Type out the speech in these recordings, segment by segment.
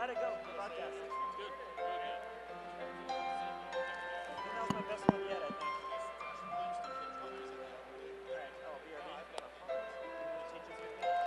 How'd it go, the broadcast? Good. Really good. I think that was my best one yet, I think. Alright, oh, BRB. You're gonna teach us your thing?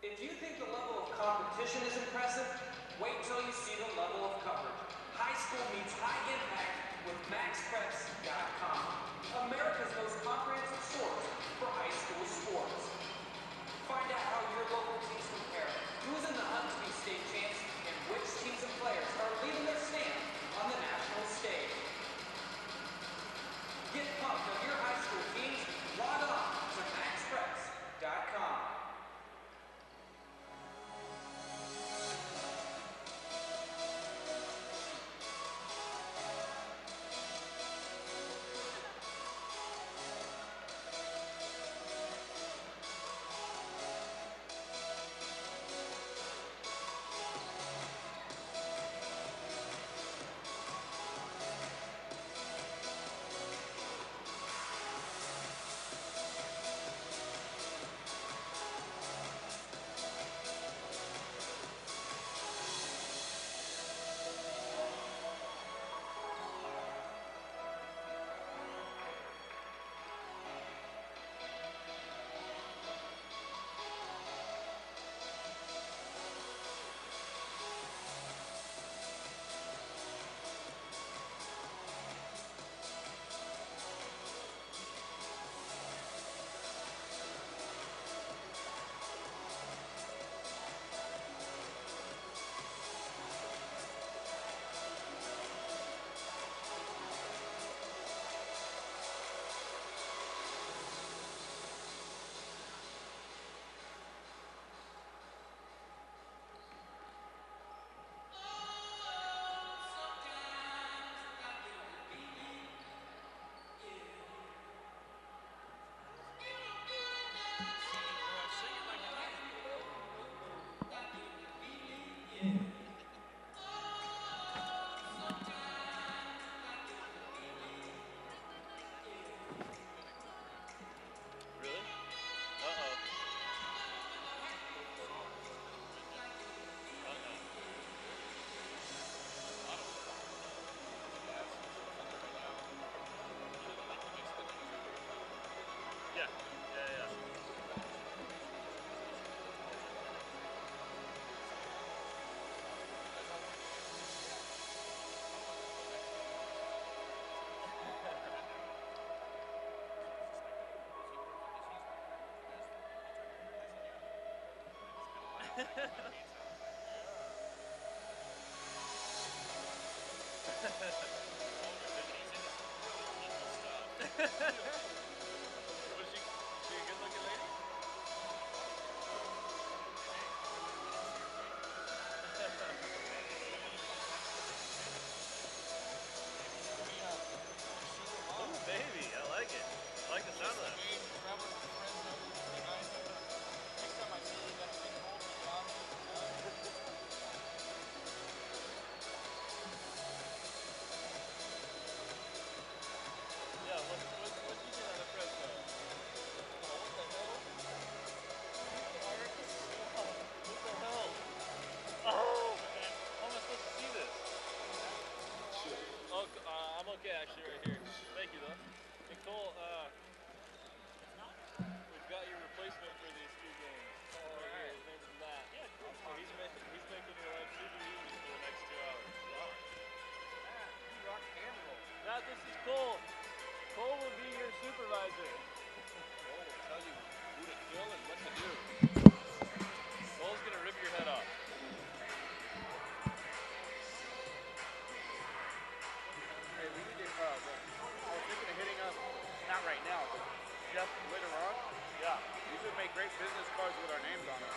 If you think the level of competition is impressive, wait till you see the level of coverage. High school meets high impact with MaxPreps.com, America's most comprehensive source for high school sports. Find out how your local teams compare, who's in the hunt to be state champs, and which teams and players are leaving their stamp on the national stage. Get pumped on your high school teams. Log on to MaxPreps.com. Baby, I like it. I like the sound of that. Traveling from Fresno, pretty nice. Next time I see you, you gotta bring home the coffee. Yeah, what you get out of Fresno? What the hell? What the hell? Oh, man. How am I supposed to see this? Oh, I'm okay actually right here. Thank you though. Nicole, we've got your replacement for these two games. Right here. His name's Matt. Yeah, cool. So he's making your life super easy for the next 2 hours. Matt, you rock and roll. Matt, this is Cole. Cole will be your supervisor. Cole will tell you who to kill and what to do. Cole's gonna rip your head off. Hey, we need to, I was thinking of hitting up, not right now, but Jeff later on. Yeah. You could make great business cards with our names on them.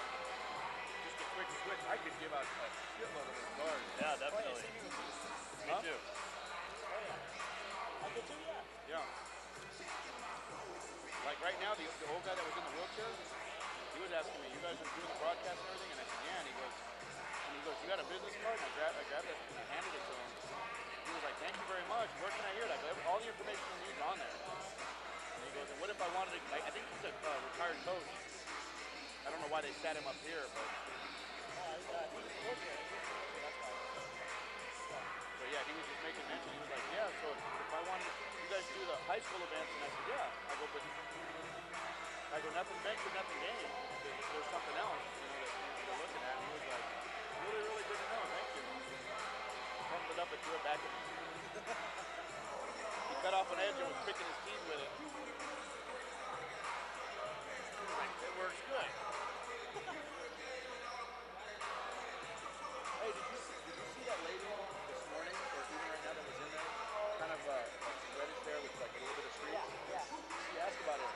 Just a quick switch. I could give out a shitload of those cards. Yeah, definitely. Me too. Oh, yeah. I could too, yeah. Yeah. Like right now, the old guy that was in the wheelchair, he was asking me, you guys are doing the broadcast and everything? And I said, yeah. And he goes, you got a business card? And I grabbed it and I handed it to him. He was like, thank you very much. Where can I hear it? I go, all the information you need is on there. And he goes, and what if I wanted to, I think he's a retired coach. I don't know why they sat him up here, but. But yeah, he was just making mention. He was like, yeah, so if I wanted, you guys do the high school events, and I said, yeah. I go, nothing venture, nothing gained. There's something else, you know, jacket. He cut off an edge and was picking his teeth with it. It works good. Hey, did you see that lady this morning, or even right now that was in there? Kind of reddish there with like a little bit of streaks? Yeah. She asked about it.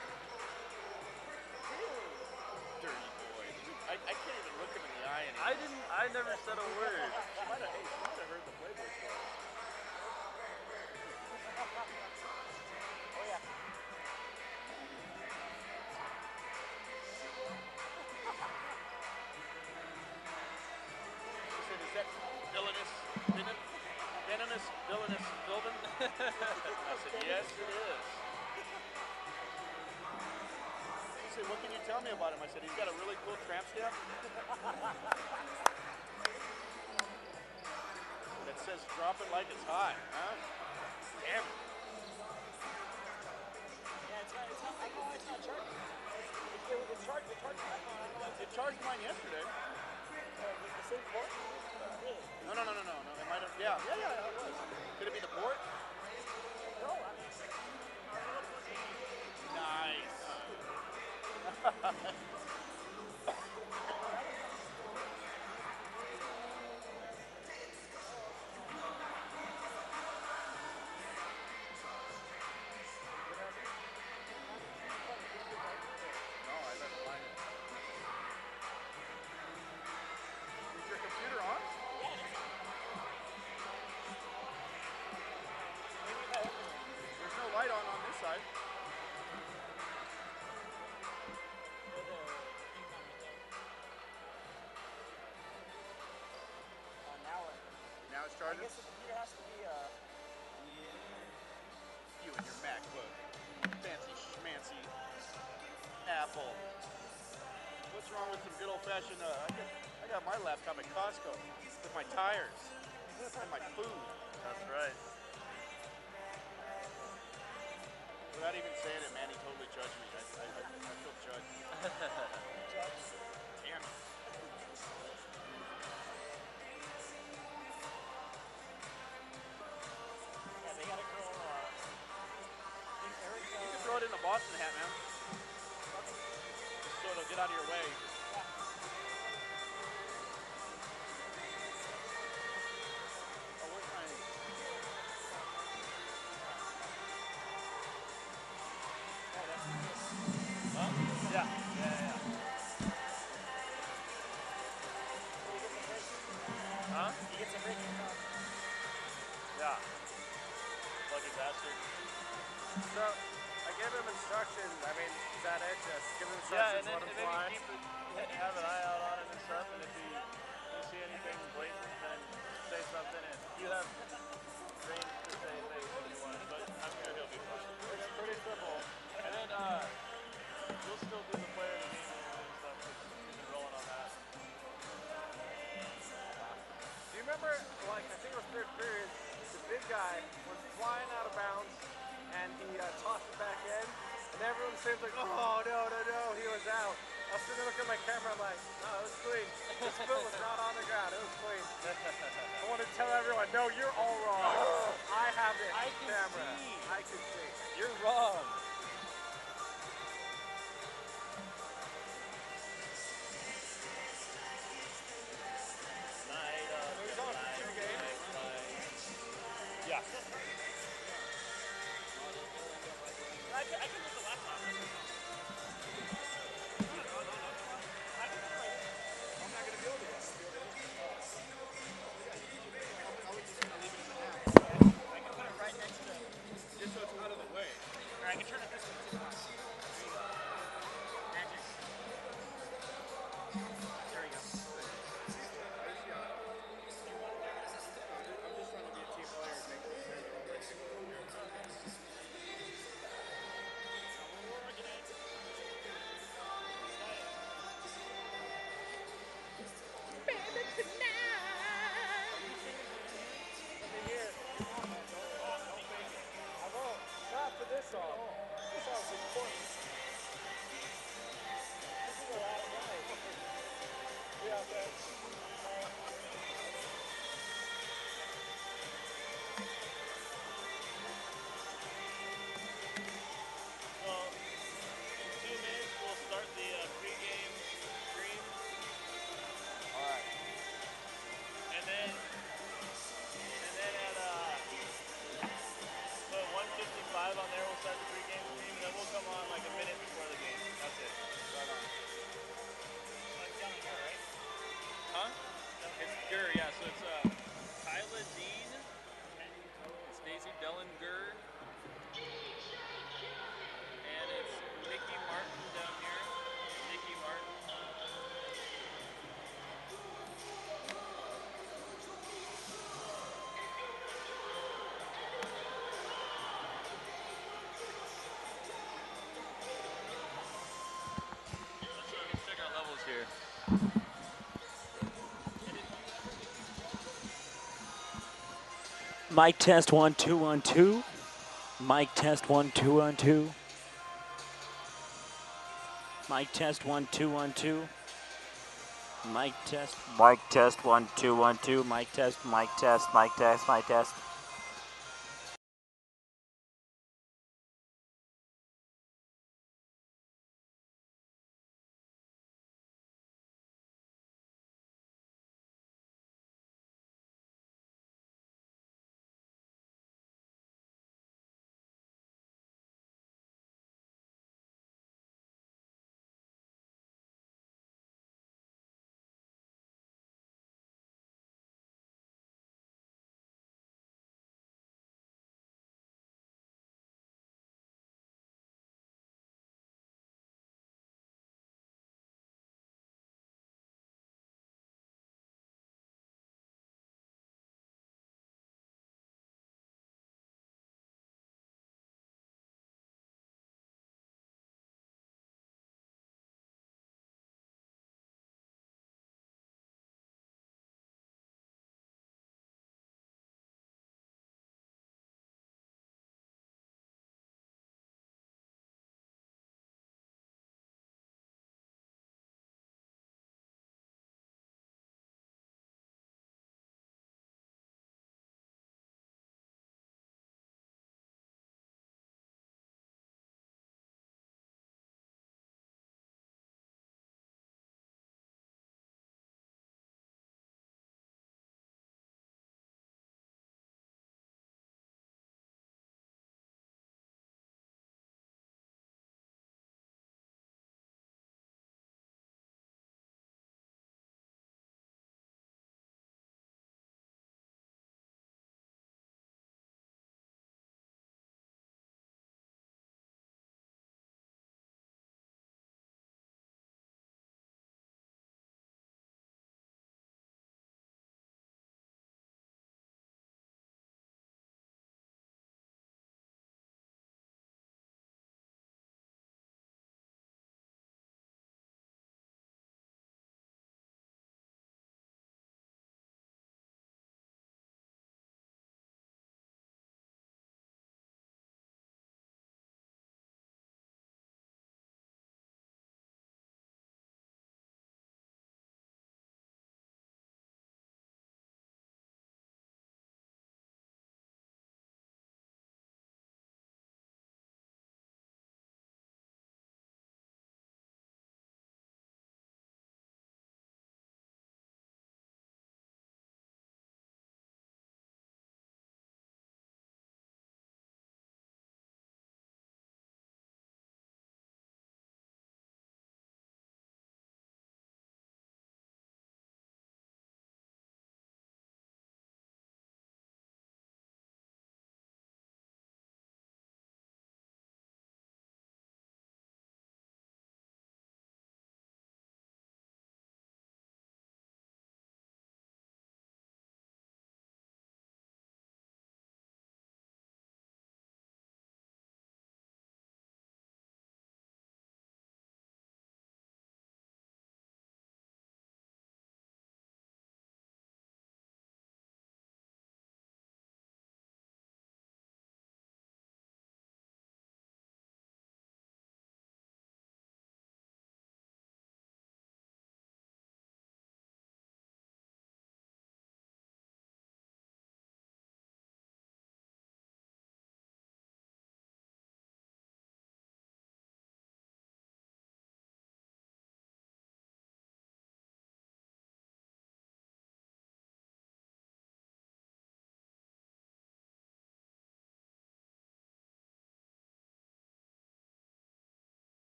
Dirty boy. I can't even look him in the eye anymore. I never said a word. She might have heard the Playboy story. Oh yeah. She said, is that villainous, villainous, Philbin? I said, yes, it is. She said, what can you tell me about him? I said, he's got a really cool tramp stamp that says, drop it like it's hot, huh? Damn it. Yeah, it's not. I know it's not charging. It charged. It charged my phone. It charged mine yesterday. The same port? Really? No. It might have, yeah, it was. Could it be the port? No, I mean. Nice. No, I better find it. Is your computer on? There's no light on this side. Now it's I charging? guess the computer has to be. You and your MacBook. Fancy schmancy Apple. What's wrong with some good old-fashioned, I got my laptop at Costco with my tires and my food. That's right. Without even saying it, man, he totally judged me. I feel judged. Damn it. Yeah, they got a girl. You can throw it in a Boston hat, man. So it'll get out of your way. Oh, where's my... Huh? Yeah. Huh? He gets a break in the car. Yeah. Lucky bastard. So, I gave him instructions. I mean, is that it? Just give him Yeah, instructions, and then, let him and then fly. you keep it, have an eye out on it and stuff, and if you see anything blatant, then say something, and you have range to say things if you want, but I'm sure he'll be fine. It's pretty simple. And then, you'll still do the player of the game and stuff, because you've been rolling on that. Do you remember, like, I think it was third period, the big guy was flying out of bounds, and he tossed it back in, and everyone seems like, oh, no, he was out. I was sitting there looking at my camera, I'm like, no, it was clean. His foot was not on the ground, it was clean. I want to tell everyone, no, you're all wrong. I have it I on can camera. see. I can see. You're wrong. Night of He's on for 2 games. Yeah. I can use the laptop. I'm not going to be able to. I can put it right next to. Just so it's out of the way. Or I can turn it this way too. There you go. Magic. There we go. I'm just trying to be a team player and make sure they're all ready to go. I won't. Not for this song. This song's important. This is a lot of money. Yeah, man. here. Mic test 1 2 1 2. Mic test 1 2 1 2. Mic test 1 2 1 2. Mic test 1 2 1 2. Mic test, mic test, mic test, mic test.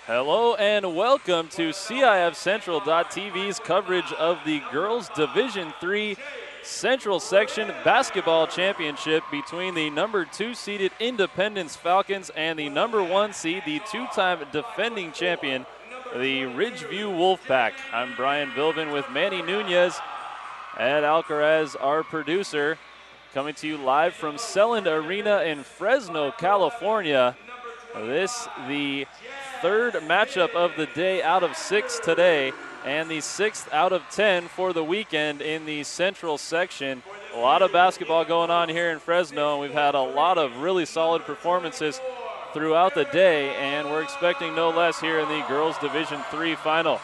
Hello and welcome to CIF Central.tv's coverage of the Girls Division III Central Section Basketball Championship between the number 2 seeded Independence Falcons and the number 1 seed, the 2-time defending champion, the Ridgeview Wolfpack. I'm Brian Bilvin with Manny Nunez, Ed Alcaraz, our producer, coming to you live from Selland Arena in Fresno, California. This the third matchup of the day out of 6 today, and the 6th out of 10 for the weekend in the Central Section. A lot of basketball going on here in Fresno, and we've had a lot of really solid performances throughout the day, and we're expecting no less here in the Girls Division III Final.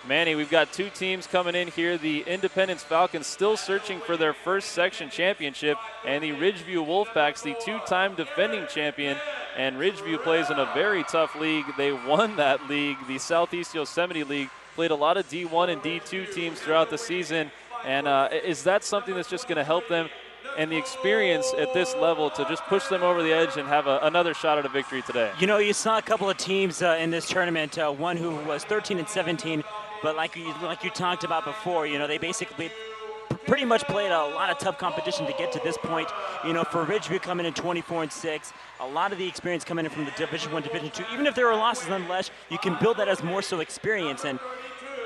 Manny, we've got 2 teams coming in here. The Independence Falcons still searching for their first section championship, and the Ridgeview Wolfpacks, the 2-time defending champion. And Ridgeview plays in a very tough league. They won that league, the Southeast Yosemite League, played a lot of D1 and D2 teams throughout the season. And is that something that's just going to help them and the experience at this level to just push them over the edge and have another shot at a victory today? You know, you saw a couple of teams in this tournament, one who was 13 and 17, but like you talked about before, you know, they basically pretty much played a lot of tough competition to get to this point. You know, for Ridgeview coming in 24 and 6, a lot of the experience coming in from the Division 1, Division 2. Even if there are losses nonetheless, you can build that as more so experience. And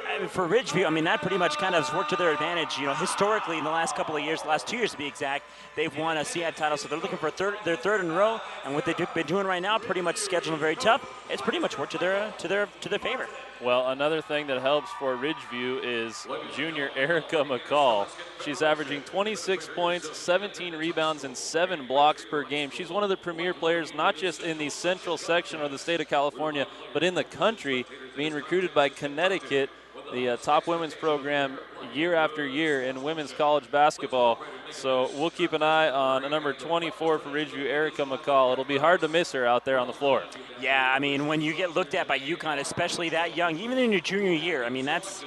I mean, for Ridgeview, I mean, that pretty much kind of has worked to their advantage. You know, historically, in the last couple of years, the last 2 years to be exact, they've won a CIF title, so they're looking for their third in a row. And what they've been doing right now, pretty much scheduling very tough. It's pretty much worked to their favor. Well, another thing that helps for Ridgeview is junior Erica McCall. She's averaging 26 points, 17 rebounds, and 7 blocks per game. She's one of the premier players, not just in the Central Section of the state of California, but in the country, being recruited by Connecticut, the top women's program year after year in women's college basketball. So we'll keep an eye on number 24 for Ridgeview, Erica McCall. It'll be hard to miss her out there on the floor. Yeah, I mean, when you get looked at by UConn, especially that young, even in your junior year, I mean, it's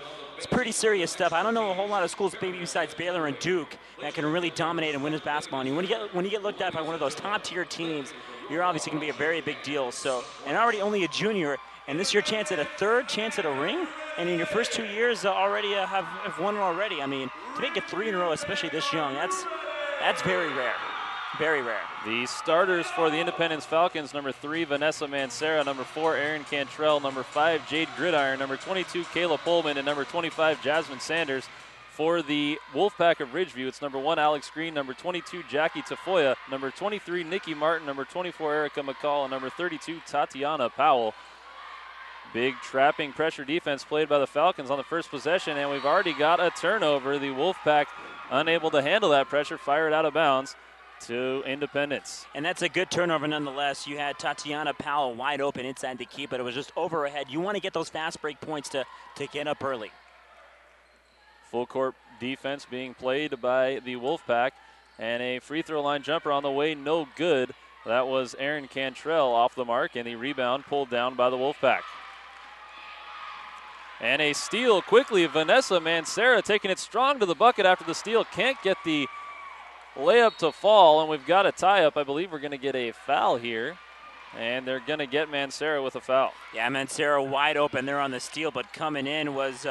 pretty serious stuff. I don't know a whole lot of schools, maybe besides Baylor and Duke, that can really dominate in women's basketball. And when you get looked at by one of those top-tier teams, you're obviously going to be a very big deal. So, and already only a junior, and this is your chance at a third chance at a ring, and in your first 2 years already have won it already. I mean, to make it 3 in a row, especially this young, that's very rare. Very rare. The starters for the Independence Falcons, number 3, Vanessa Mancera, number 4, Erin Cantrell, number 5, Jade Gridiron, number 22, Kayla Pullman, and number 25, Jasmine Sanders. For the Wolfpack of Ridgeview, it's number 1, Alex Green, number 22, Jackie Tafoya, number 23, Nikki Martin, number 24, Erica McCall, and number 32, Tatiana Powell. Big trapping pressure defense played by the Falcons on the first possession, and we've already got a turnover. The Wolfpack unable to handle that pressure, fired out of bounds to Independence. And that's a good turnover nonetheless. You had Tatiana Powell wide open inside the key, but it was just over her head. You want to get those fast break points to get up early. Full court defense being played by the Wolfpack, and a free throw line jumper on the way, no good. That was Erin Cantrell off the mark, and the rebound pulled down by the Wolfpack. And a steal quickly, Vanessa Mancera taking it strong to the bucket after the steal. Can't get the layup to fall, and we've got a tie-up. I believe we're going to get a foul here, and they're going to get Mancera with a foul. Yeah, Mancera wide open there on the steal, but coming in was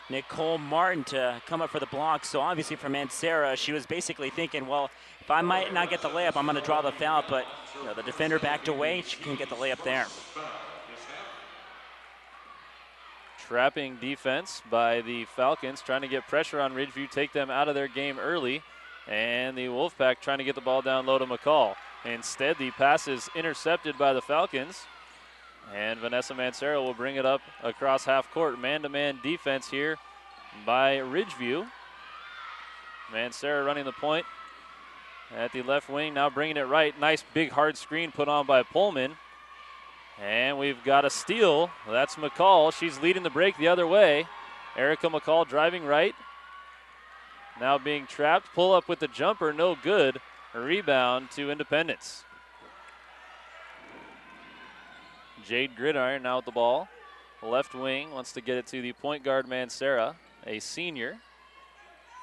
Nicole Martin to come up for the block. So obviously for Mancera, she was basically thinking, well, if I might not get the layup, I'm going to draw the foul, but you know, the defender backed away. She can get the layup there. Trapping defense by the Falcons, trying to get pressure on Ridgeview, take them out of their game early. And the Wolfpack trying to get the ball down low to McCall. Instead, the pass is intercepted by the Falcons. And Vanessa Mancera will bring it up across half court. Man-to-man defense here by Ridgeview. Mancera running the point at the left wing, now bringing it right. Nice big hard screen put on by Pullman. And we've got a steal. That's McCall. She's leading the break the other way. Erica McCall driving right. Now being trapped. Pull up with the jumper, no good. A rebound to Independence. Jade Gridiron now with the ball. Left wing wants to get it to the point guard Mancera, a senior.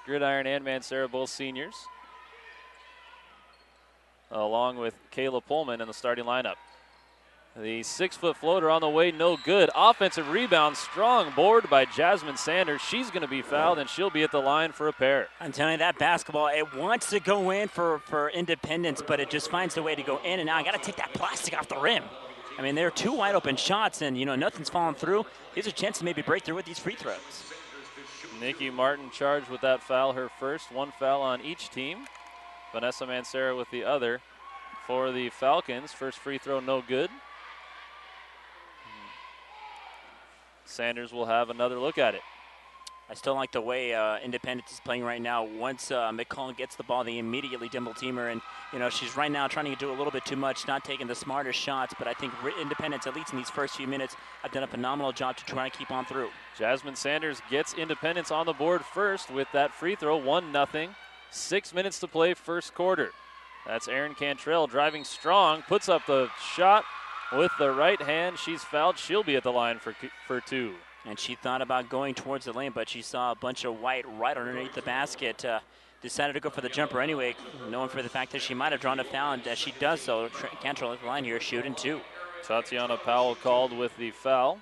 Gridiron and Mancera both seniors, along with Kayla Pullman in the starting lineup. The 6-foot floater on the way, no good. Offensive rebound, strong board by Jasmine Sanders. She's going to be fouled, and she'll be at the line for a pair. I'm telling you, that basketball, it wants to go in for Independence, but it just finds a way to go in and out. I got to take that plastic off the rim. I mean, there are two wide open shots, and, nothing's falling through. Here's a chance to maybe break through with these free throws. Nikki Martin charged with that foul, her first. One foul on each team. Vanessa Mancera with the other for the Falcons. First free throw, no good. Sanders will have another look at it. I still like the way Independence is playing right now. Once McCollum gets the ball, they immediately double team her. And, she's right now trying to do a little bit too much, not taking the smartest shots. But I think Independence, at least in these first few minutes, have done a phenomenal job to try to keep on through. Jasmine Sanders gets Independence on the board first with that free throw, 1-0. 6 minutes to play, first quarter. That's Erin Cantrell driving strong, puts up the shot with the right hand. She's fouled. She'll be at the line for two. And she thought about going towards the lane, but she saw a bunch of white right underneath the basket. Decided to go for the jumper anyway, knowing for the fact that she might have drawn a foul, and as she does so, Cantrell at the line here, shooting two. Tatiana Powell called with the foul.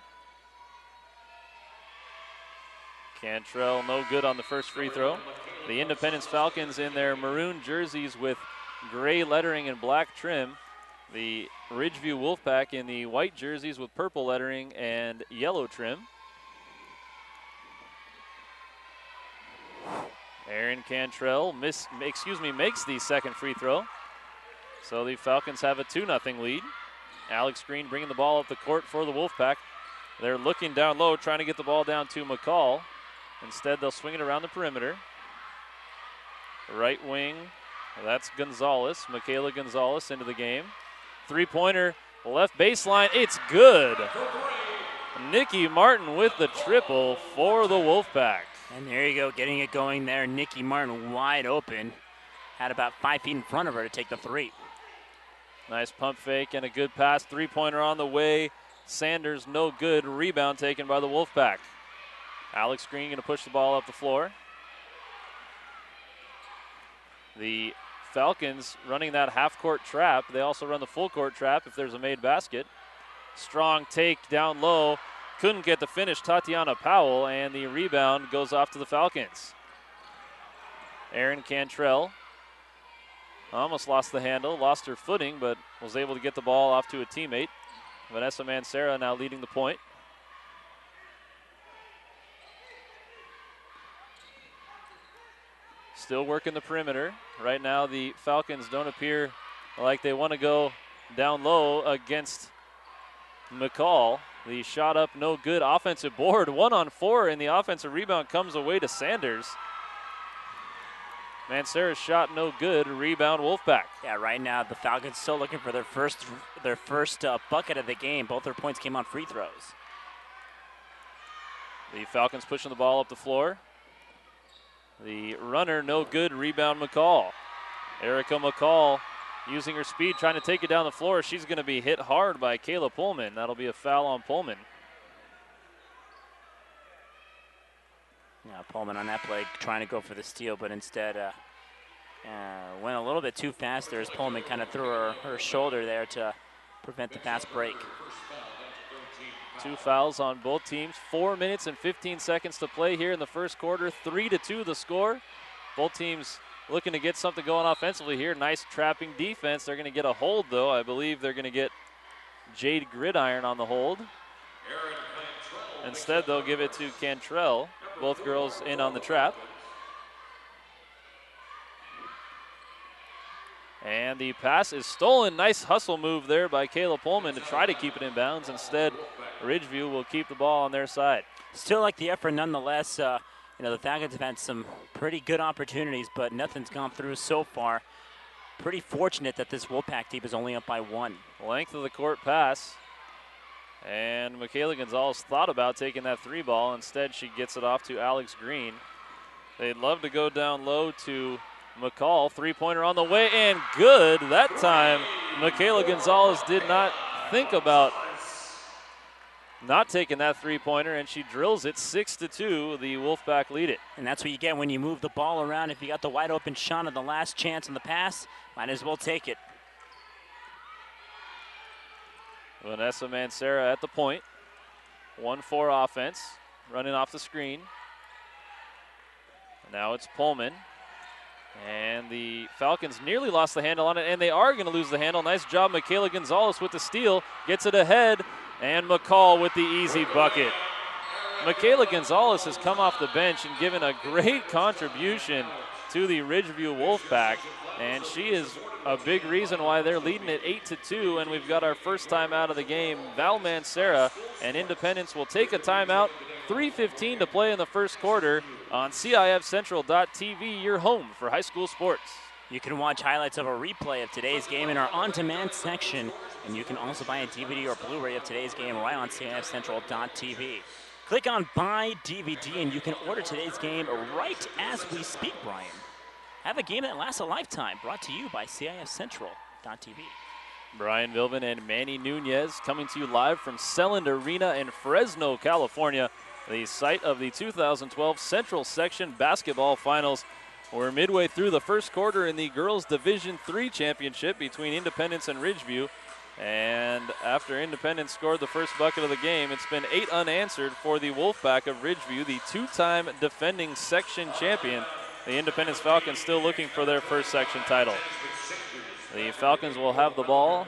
Cantrell no good on the first free throw. The Independence Falcons in their maroon jerseys with gray lettering and black trim. The Ridgeview Wolfpack in the white jerseys with purple lettering and yellow trim. Erin Cantrell makes the second free throw. So the Falcons have a 2-0 lead. Alex Green bringing the ball up the court for the Wolfpack. They're looking down low, trying to get the ball down to McCall. Instead, they'll swing it around the perimeter. Right wing, that's Gonzalez, Michaela Gonzalez into the game. Three-pointer, left baseline, it's good. Nikki Martin with the triple for the Wolfpack. And there you go, getting it going there. Nikki Martin wide open. Had about 5 feet in front of her to take the three. Nice pump fake and a good pass. Three-pointer on the way. Sanders no good. Rebound taken by the Wolfpack. Alex Green going to push the ball up the floor. The Falcons running that half-court trap. They also run the full-court trap if there's a made basket. Strong take down low. Couldn't get the finish, Tatiana Powell, and the rebound goes off to the Falcons. Erin Cantrell almost lost the handle, lost her footing, but was able to get the ball off to a teammate. Vanessa Mancera now leading the point. Still working the perimeter. Right now the Falcons don't appear like they want to go down low against McCall. The shot up, no good. Offensive board, 1-on-4, and the offensive rebound comes away to Sanders. Mancera's shot no good. Rebound Wolfpack. Yeah, right now the Falcons still looking for their first bucket of the game. Both their points came on free throws. The Falcons pushing the ball up the floor. The runner no good. Rebound McCall. Erica McCall using her speed, trying to take it down the floor. She's going to be hit hard by Kayla Pullman. That'll be a foul on Pullman. Yeah, Pullman on that play trying to go for the steal, but instead went a little bit too fast there as Pullman kind of threw her shoulder there to prevent the fast break. 2 fouls on both teams. 4 minutes and 15 seconds to play here in the first quarter. 3-2 the score. Both teams looking to get something going offensively here. Nice trapping defense. They're going to get a hold, though. I believe they're going to get Jade Gridiron on the hold. Instead, they'll give it to Cantrell. Both girls in on the trap. And the pass is stolen. Nice hustle move there by Kayla Pullman to try to keep it in bounds. Instead, Ridgeview will keep the ball on their side. Still like the effort nonetheless. The Falcons have had some pretty good opportunities, but nothing's gone through so far. Pretty fortunate that this Wolfpack team is only up by 1. Length of the court pass. And Michaela Gonzalez thought about taking that 3 ball. Instead, she gets it off to Alex Green. They'd love to go down low to McCall. 3-pointer on the way, and good. That time, Michaela Gonzalez did not think about not taking that 3-pointer, and she drills it. 6-2, the Wolfpack lead it. And that's what you get when you move the ball around. If you got the wide open shot on the last chance on the pass, might as well take it. Vanessa Mancera at the point. 1-4 offense, running off the screen. Now it's Pullman. And the Falcons nearly lost the handle on it, and they are going to lose the handle. Nice job, Michaela Gonzalez with the steal. Gets it ahead, and McCall with the easy bucket. Michaela Gonzalez has come off the bench and given a great contribution to the Ridgeview Wolfpack, and she is a big reason why they're leading it 8-2, and we've got our first time out of the game. Val Mancera, and Independence will take a timeout. 3:15 to play in the first quarter on CIFCentral.tv, your home for high school sports. You can watch highlights of a replay of today's game in our on-demand section, and you can also buy a DVD or Blu-ray of today's game right on CIFCentral.tv. Click on Buy DVD, and you can order today's game right as we speak, Brian. Have a game that lasts a lifetime, brought to you by CIFCentral.tv. Brian Vilvin and Manny Nunez coming to you live from Selland Arena in Fresno, California, the site of the 2012 Central Section Basketball Finals. We're midway through the first quarter in the Girls Division III Championship between Independence and Ridgeview. And after Independence scored the first bucket of the game, it's been 8 unanswered for the Wolfpack of Ridgeview, the two-time defending section champion. The Independence Falcons still looking for their first section title. The Falcons will have the ball.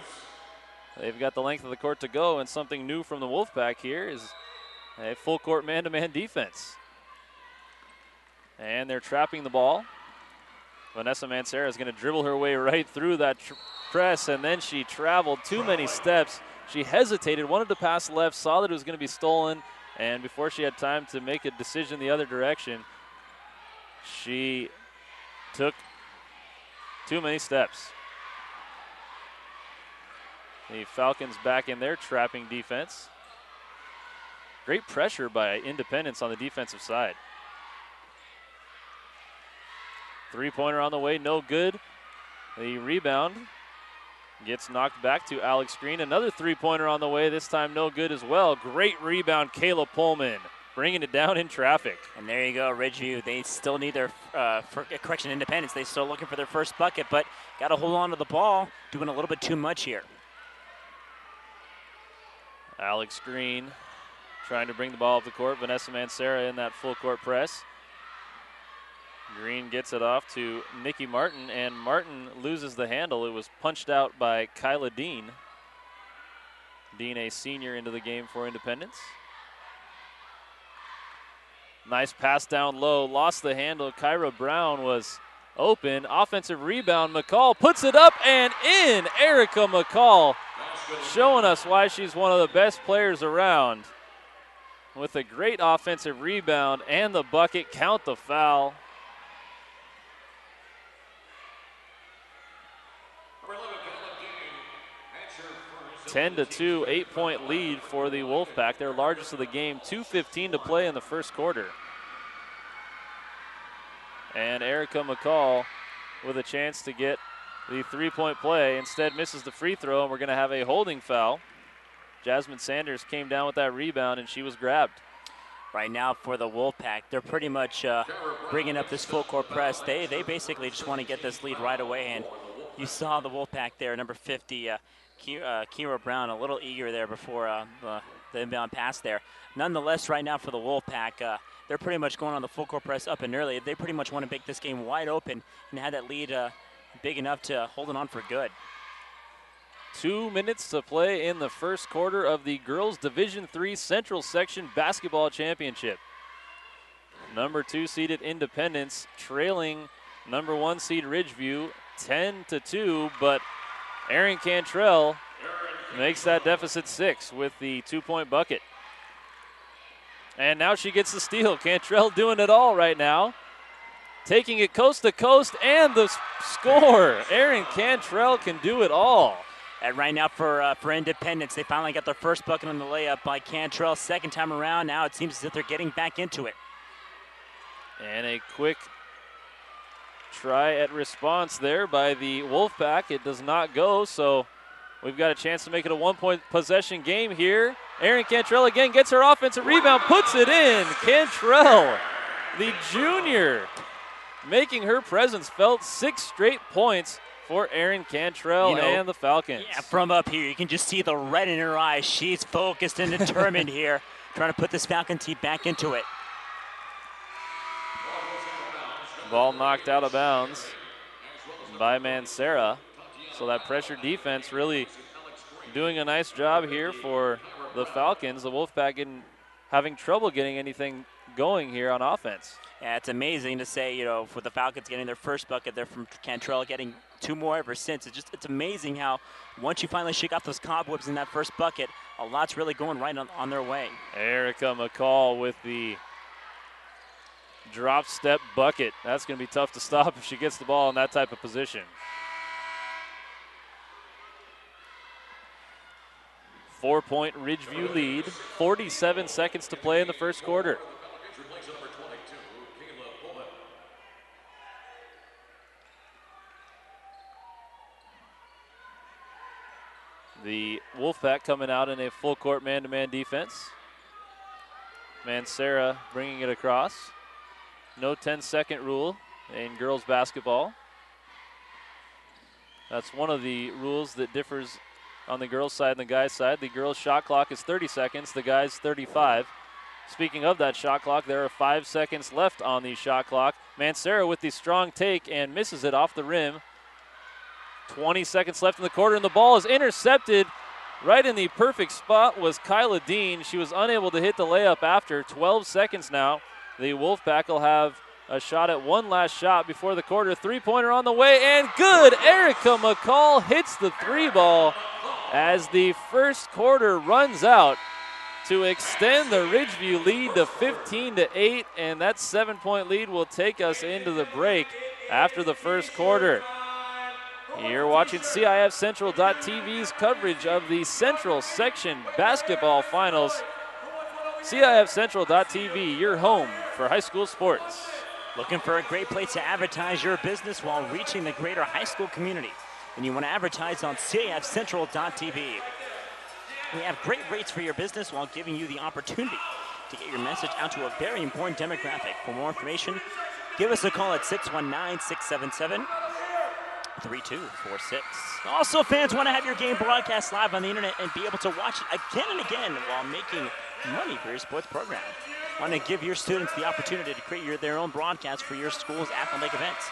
They've got the length of the court to go, and something new from the Wolfpack here is a full court man-to-man defense. And they're trapping the ball. Vanessa Mancera is going to dribble her way right through that press, and then she traveled too many steps. She hesitated, wanted to pass left, saw that it was going to be stolen, and before she had time to make a decision the other direction, she took too many steps. The Falcons back in their trapping defense. Great pressure by Independence on the defensive side. Three-pointer on the way, no good. The rebound gets knocked back to Alex Green. Another three-pointer on the way, this time no good as well. Great rebound, Kayla Pullman, bringing it down in traffic. And there you go, Ridgeview. They still need their, Independence. They're still looking for their first bucket, but got to hold on to the ball, doing a little bit too much here. Alex Green trying to bring the ball up the court. Vanessa Mancera in that full court press. Green gets it off to Nikki Martin, and Martin loses the handle. It was punched out by Kyla Dean. Dean, a senior, into the game for Independence. Nice pass down low, lost the handle. Kyra Brown was open. Offensive rebound, McCall puts it up and in. Erica McCall showing us why she's one of the best players around. With a great offensive rebound and the bucket, count the foul. 10-2, 8-point lead for the Wolfpack, their largest of the game. 2:15 to play in the first quarter. And Erica McCall with a chance to get the three-point play. Instead misses the free throw, and we're going to have a holding foul. Jasmine Sanders came down with that rebound, and she was grabbed. Right now for the Wolfpack, they're pretty much bringing up this full court press. They basically just want to get this lead right away, and you saw the Wolfpack there, number 50, Kira Brown, a little eager there before the inbound pass there. Nonetheless, right now for the Wolfpack, they're pretty much going on the full court press up and early. They pretty much want to make this game wide open and have that lead big enough to hold it on for good. 2 minutes to play in the first quarter of the Girls Division III Central Section Basketball Championship. Number 2 seeded Independence trailing number 1 seed Ridgeview 10-2, but Erin Cantrell makes that deficit 6 with the 2-point bucket. And now she gets the steal. Cantrell doing it all right now. Taking it coast to coast, and the score. Erin Cantrell can do it all. And right now for Independence, they finally got their first bucket on the layup by Cantrell. Second time around, now it seems as if they're getting back into it. And a quick try at response there by the Wolfpack. It does not go, so we've got a chance to make it a 1-point possession game here. Erin Cantrell again gets her offensive rebound, puts it in. Cantrell, the junior, making her presence felt. 6 straight points for Erin Cantrell and the Falcons. Yeah, from up here, you can just see the red in her eyes. She's focused and determined here, trying to put this Falcon team back into it. Ball knocked out of bounds by Mancera. So that pressure defense really doing a nice job here for the Falcons. The Wolfpack having trouble getting anything going here on offense. Yeah, it's amazing to say, for the Falcons getting their first bucket there from Cantrell, getting 2 more ever since. It's amazing how once you finally shake off those cobwebs in that first bucket, a lot's really going right on their way. Erica McCall with the drop step bucket. That's going to be tough to stop if she gets the ball in that type of position. 4-point Ridgeview lead, 47 seconds to play in the first quarter. The Wolfpack coming out in a full court man-to-man defense. Mancera bringing it across. No 10-second rule in girls basketball. That's one of the rules that differs on the girls' side and the guys' side. The girls' shot clock is 30 seconds, the guys' 35. Speaking of that shot clock, there are 5 seconds left on the shot clock. Mancera with the strong take and misses it off the rim. 20 seconds left in the quarter, and the ball is intercepted. Right in the perfect spot was Kyla Dean. She was unable to hit the layup after 12 seconds now. The Wolfpack will have a shot at one last shot before the quarter. Three-pointer on the way, and good! Erica McCall hits the 3-ball as the first quarter runs out to extend the Ridgeview lead to 15-8, and that 7-point lead will take us into the break after the first quarter. You're watching CIFCentral.tv's coverage of the Central Section Basketball Finals. CIFCentral.tv, your home for high school sports. Looking for a great place to advertise your business while reaching the greater high school community? And you want to advertise on CIFCentral.tv. We have great rates for your business while giving you the opportunity to get your message out to a very important demographic. For more information, give us a call at 619-677-3246. Also, fans want to have your game broadcast live on the internet and be able to watch it again and again while making money for your sports program. Want to give your students the opportunity to create their own broadcast for your school's athletic events?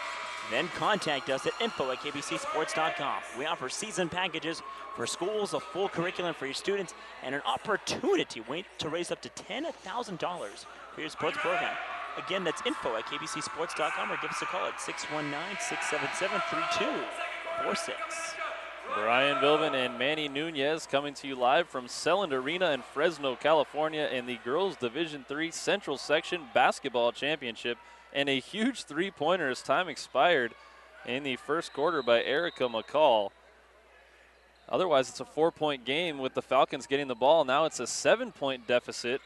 Then contact us at info@kbcsports.com. We offer season packages for schools, a full curriculum for your students, and an opportunity to raise up to $10,000 for your sports program. Again, that's info@kbcsports.com, or give us a call at 619-677-3246. Brian Bilvin and Manny Nunez coming to you live from Selland Arena in Fresno, California, in the Girls Division III Central Section Basketball Championship. And a huge three-pointer as time expired in the first quarter by Erica McCall. Otherwise, it's a 4-point game with the Falcons getting the ball. Now it's a 7-point deficit.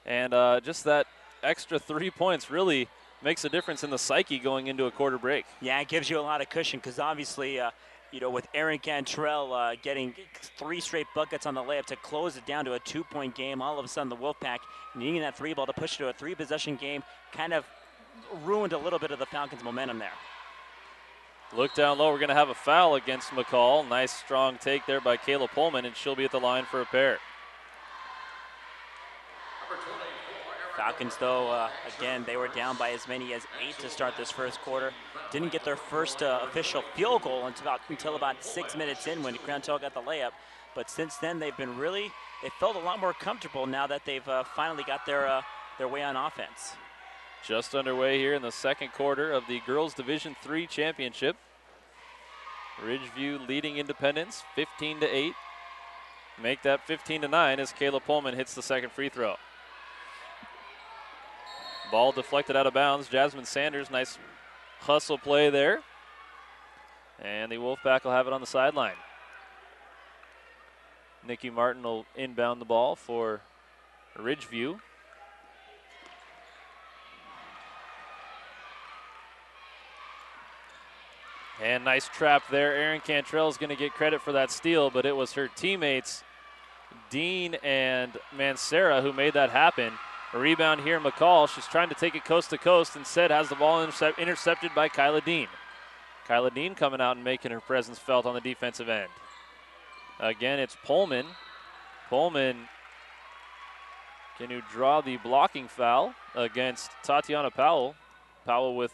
And just that extra 3 points really makes a difference in the psyche going into a quarter break. Yeah, it gives you a lot of cushion because obviously, with Erin Cantrell getting 3 straight buckets on the layup to close it down to a 2-point game, all of a sudden the Wolfpack needing that 3-ball to push it to a 3-possession game kind of ruined a little bit of the Falcons' momentum there. Look down low. We're going to have a foul against McCall. Nice strong take there by Kayla Pullman, and she'll be at the line for a pair. Falcons, though, again, they were down by as many as 8 to start this first quarter. Didn't get their first official field goal until about 6 minutes in when Cantrell got the layup. But since then, they felt a lot more comfortable now that they've finally got their way on offense. Just underway here in the second quarter of the Girls Division III Championship. Ridgeview leading Independence 15-8. Make that 15-9 as Kayla Pullman hits the second free throw. Ball deflected out of bounds. Jasmine Sanders, nice hustle play there. And the Wolfpack will have it on the sideline. Nikki Martin will inbound the ball for Ridgeview. And nice trap there. Erin Cantrell is going to get credit for that steal, but it was her teammates, Dean and Mancera, who made that happen. A rebound here, McCall. She's trying to take it coast to coast. Instead, has the ball intercepted by Kyla Dean. Kyla Dean coming out and making her presence felt on the defensive end. Again, it's Pullman. Pullman, can you draw the blocking foul against Tatiana Powell? Powell with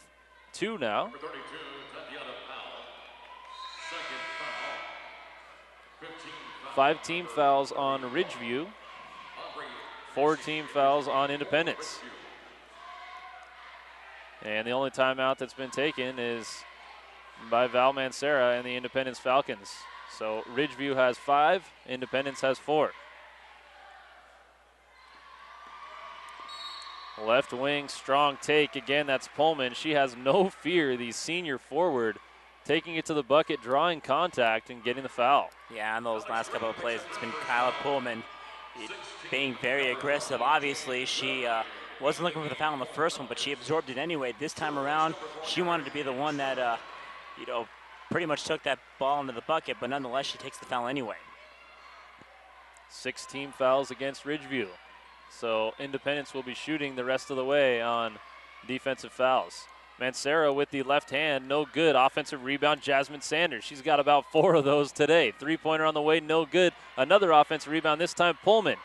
2 now. Number 32, Tatiana Powell. Second foul. 15 fouls. 5 team fouls on Ridgeview. 4 team fouls on Independence. And the only timeout that's been taken is by Val Mancera and the Independence Falcons. So Ridgeview has 5, Independence has 4. Left wing, strong take. Again, that's Pullman. She has no fear, the senior forward, taking it to the bucket, drawing contact, and getting the foul. Yeah, on those last couple of plays, it's been Kyla Pullman being very aggressive. Obviously, she wasn't looking for the foul in the first one, but she absorbed it anyway. This time around, she wanted to be the one that, pretty much took that ball into the bucket, but nonetheless, she takes the foul anyway. 6 team fouls against Ridgeview. So Independence will be shooting the rest of the way on defensive fouls. Mancera with the left hand, no good. Offensive rebound, Jasmine Sanders. She's got about 4 of those today. 3-pointer on the way, no good. Another offensive rebound, this time Pullman.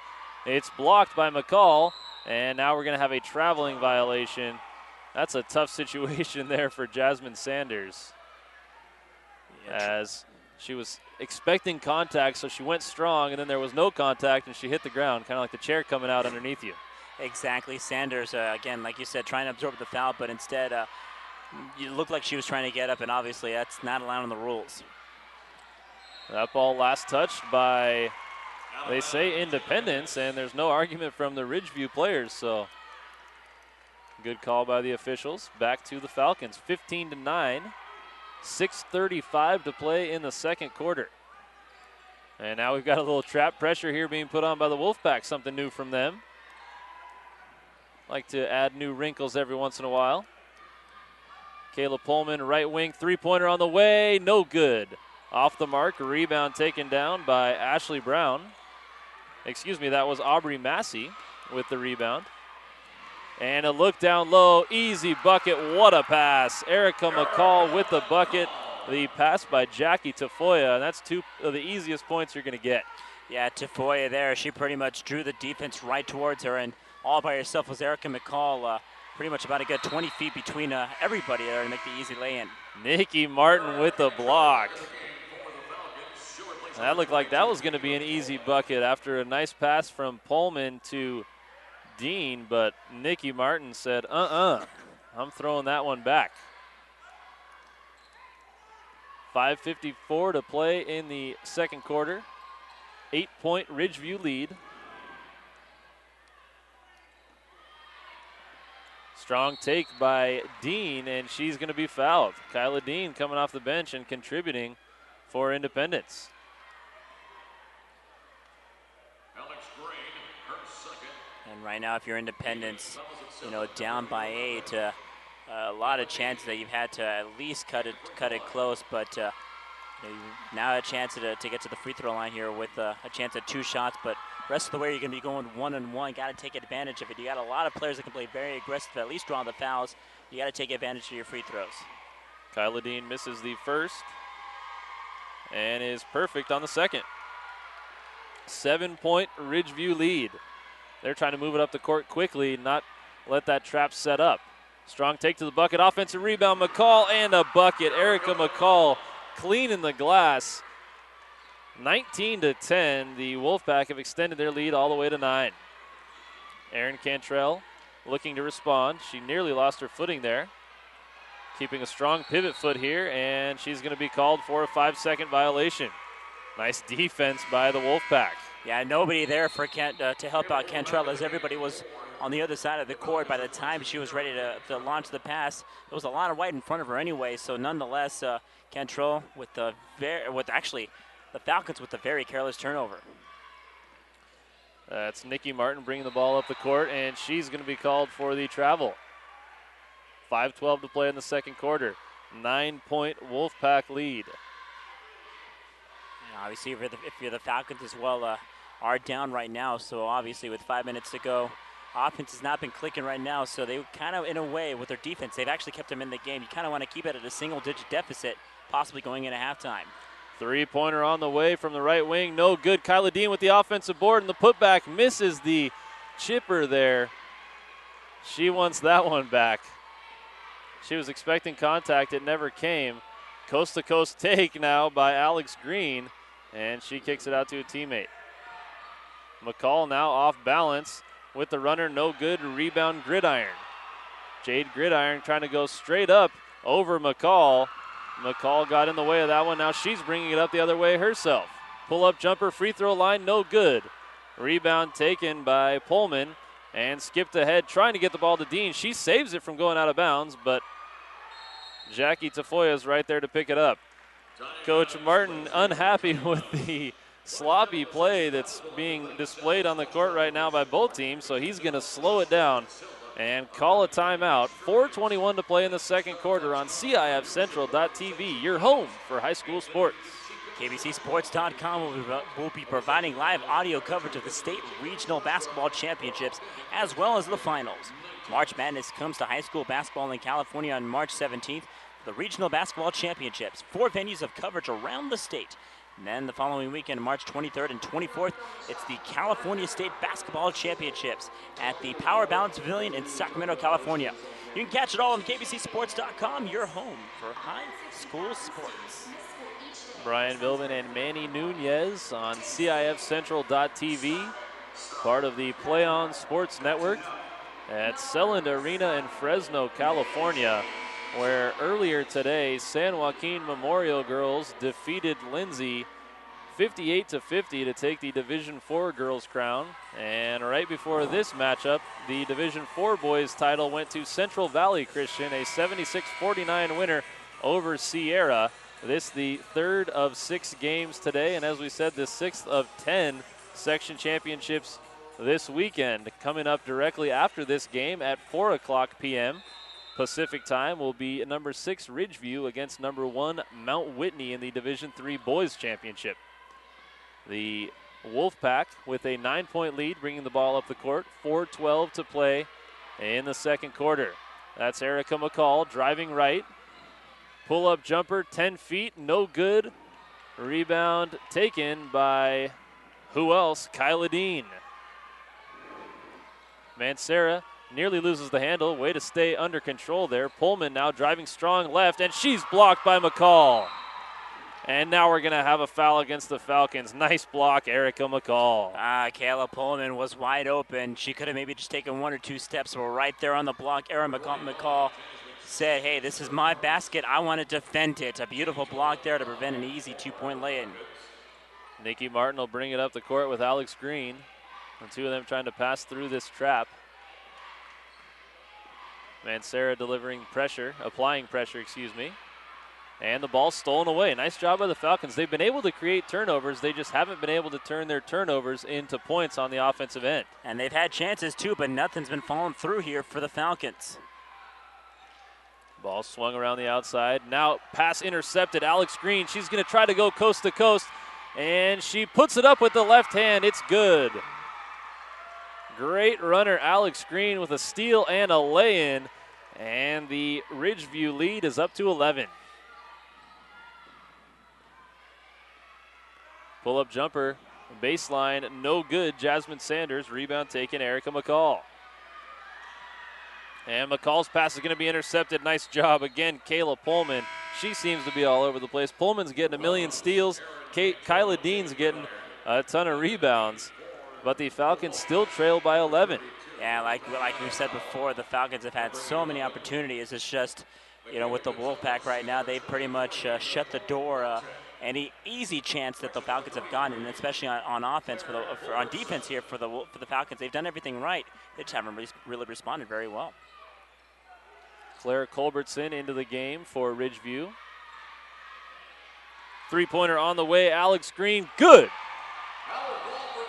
It's blocked by McCall, and now we're going to have a traveling violation. That's a tough situation there for Jasmine Sanders, as she was expecting contact, so she went strong, and then there was no contact, and she hit the ground, kind of like the chair coming out underneath you. Exactly. Sanders, again, like you said, trying to absorb the foul, but instead it looked like she was trying to get up, and obviously that's not allowed in the rules. That ball last touched by, they say, Independence, and there's no argument from the Ridgeview players, so good call by the officials. Back to the Falcons, 15-9. 6:35 to play in the second quarter. And now we've got a little trap pressure here being put on by the Wolfpack, something new from them. Like to add new wrinkles every once in a while. Kayla Pullman, right wing, 3-pointer on the way, no good. Off the mark, rebound taken down by Ashley Brown. Excuse me, that was Aubrey Massey with the rebound. And a look down low, easy bucket, what a pass. Erica McCall with the bucket. The pass by Jackie Tafoya, and that's 2 of the easiest points you're going to get. Yeah, Tafoya there, she pretty much drew the defense right towards her, and all by herself was Erica McCall, pretty much about a good 20 feet between everybody there to make the easy lay-in. Nikki Martin with the block. That looked like that was going to be an easy bucket after a nice pass from Pullman to Dean, but Nikki Martin said, I'm throwing that one back. 5:54 to play in the second quarter. 8-point Ridgeview lead. Strong take by Dean, and she's going to be fouled. Kyla Dean coming off the bench and contributing for Independence. And right now, if you're Independence, down by 8, a lot of chances that you've had to at least cut it close, but now a chance to get to the free throw line here with a chance at 2 shots, but rest of the way you're going to be going 1-on-1. Got to take advantage of it. You got a lot of players that can play very aggressive, at least draw the fouls. You got to take advantage of your free throws. Kyla Dean misses the first and is perfect on the second. 7-point Ridgeview lead. They're trying to move it up the court quickly, not let that trap set up. Strong take to the bucket, offensive rebound, McCall, and a bucket. Erica McCall cleaning the glass. 19-10, the Wolfpack have extended their lead all the way to 9. Erin Cantrell looking to respond. She nearly lost her footing there. Keeping a strong pivot foot here, and she's going to be called for a 5-second violation. Nice defense by the Wolfpack. Yeah, nobody there for to help out Cantrell, as everybody was on the other side of the court by the time she was ready to launch the pass. There was a lot of white in front of her anyway, so nonetheless, Cantrell with the Falcons with a very careless turnover. That's Nikki Martin bringing the ball up the court, and she's going to be called for the travel. 5:12 to play in the second quarter. 9-point Wolfpack lead. And obviously, if you're the Falcons as well, are down right now, so obviously with 5 minutes to go, offense has not been clicking right now, so they kind of, in a way, with their defense, they've actually kept them in the game. You kind of want to keep it at a single-digit deficit, possibly going into halftime. Three-pointer on the way from the right wing. No good. Kyla Dean with the offensive board, and the putback misses the chipper there. She wants that one back. She was expecting contact. It never came. Coast-to-coast take now by Alex Green, and she kicks it out to a teammate. McCall now off balance with the runner. No good. Rebound Gridiron. Jade Gridiron trying to go straight up over McCall. McCall got in the way of that one. Now she's bringing it up the other way herself. Pull-up jumper, free throw line, no good. Rebound taken by Pullman and skipped ahead, trying to get the ball to Dean. She saves it from going out of bounds, but Jackie Tafoya is right there to pick it up. Coach Martin unhappy with the sloppy play that's being displayed on the court right now by both teams, so he's going to slow it down and call a timeout. 4:21 to play in the second quarter on CIFCentral.tv, your home for high school sports. KBCSports.com will be providing live audio coverage of the state regional basketball championships as well as the finals. March Madness comes to high school basketball in California on March 17th. The regional basketball championships, 4 venues of coverage around the state. And then the following weekend, March 23rd and 24th, it's the California State Basketball Championships at the Power Balance Pavilion in Sacramento, California. You can catch it all on KBCSports.com, your home for high school sports. Brian Bilbin and Manny Nunez on CIFCentral.tv, part of the Play On Sports Network at Selland Arena in Fresno, California, where earlier today San Joaquin Memorial girls defeated Lindsay 58-50 to take the Division IV girls crown. And right before this matchup, the Division IV boys title went to Central Valley Christian, a 76-49 winner over Sierra. This the third of 6 games today, and as we said, the 6th of 10 section championships this weekend. Coming up directly after this game at 4 o'clock p.m. Pacific time will be number 6 Ridgeview against number 1 Mount Whitney in the Division III Boys Championship. The Wolfpack with a 9-point lead, bringing the ball up the court. 4:12 to play in the second quarter. That's Erica McCall driving right. Pull-up jumper, 10 feet, no good. Rebound taken by, who else? Kyla Dean. Mancera nearly loses the handle. Way to stay under control there. Pullman now driving strong left, and she's blocked by McCall. And now we're going to have a foul against the Falcons. Nice block, Erica McCall. Kayla Pullman was wide open. She could have maybe just taken 1 or 2 steps. We're right there on the block. Erica McCall said, hey, this is my basket. I want to defend it. A beautiful block there to prevent an easy 2-point lay-in. Nikki Martin will bring it up the court with Alex Green. The two of them trying to pass through this trap. Mancera delivering pressure, applying pressure, excuse me. And the ball stolen away. Nice job by the Falcons. They've been able to create turnovers. They just haven't been able to turn their turnovers into points on the offensive end. And they've had chances too, but nothing's been falling through here for the Falcons. Ball swung around the outside. Now pass intercepted. Alex Green, she's going to try to go coast to coast. And she puts it up with the left hand. It's good. Great runner, Alex Green, with a steal and a lay-in. And the Ridgeview lead is up to 11. Pull-up jumper, baseline, no good. Jasmine Sanders, rebound taken, Erica McCall. And McCall's pass is going to be intercepted. Nice job again, Kayla Pullman. She seems to be all over the place. Pullman's getting a million steals. Kyla Dean's getting a ton of rebounds. But the Falcons still trail by 11. Yeah, like we said before, the Falcons have had so many opportunities. It's just, with the Wolfpack right now, they've pretty much shut the door. Any easy chance that the Falcons have gotten, and especially on offense, on defense here for the Falcons, they've done everything right. They just haven't really responded very well. Claire Culbertson into the game for Ridgeview. Three-pointer on the way. Alex Green, good.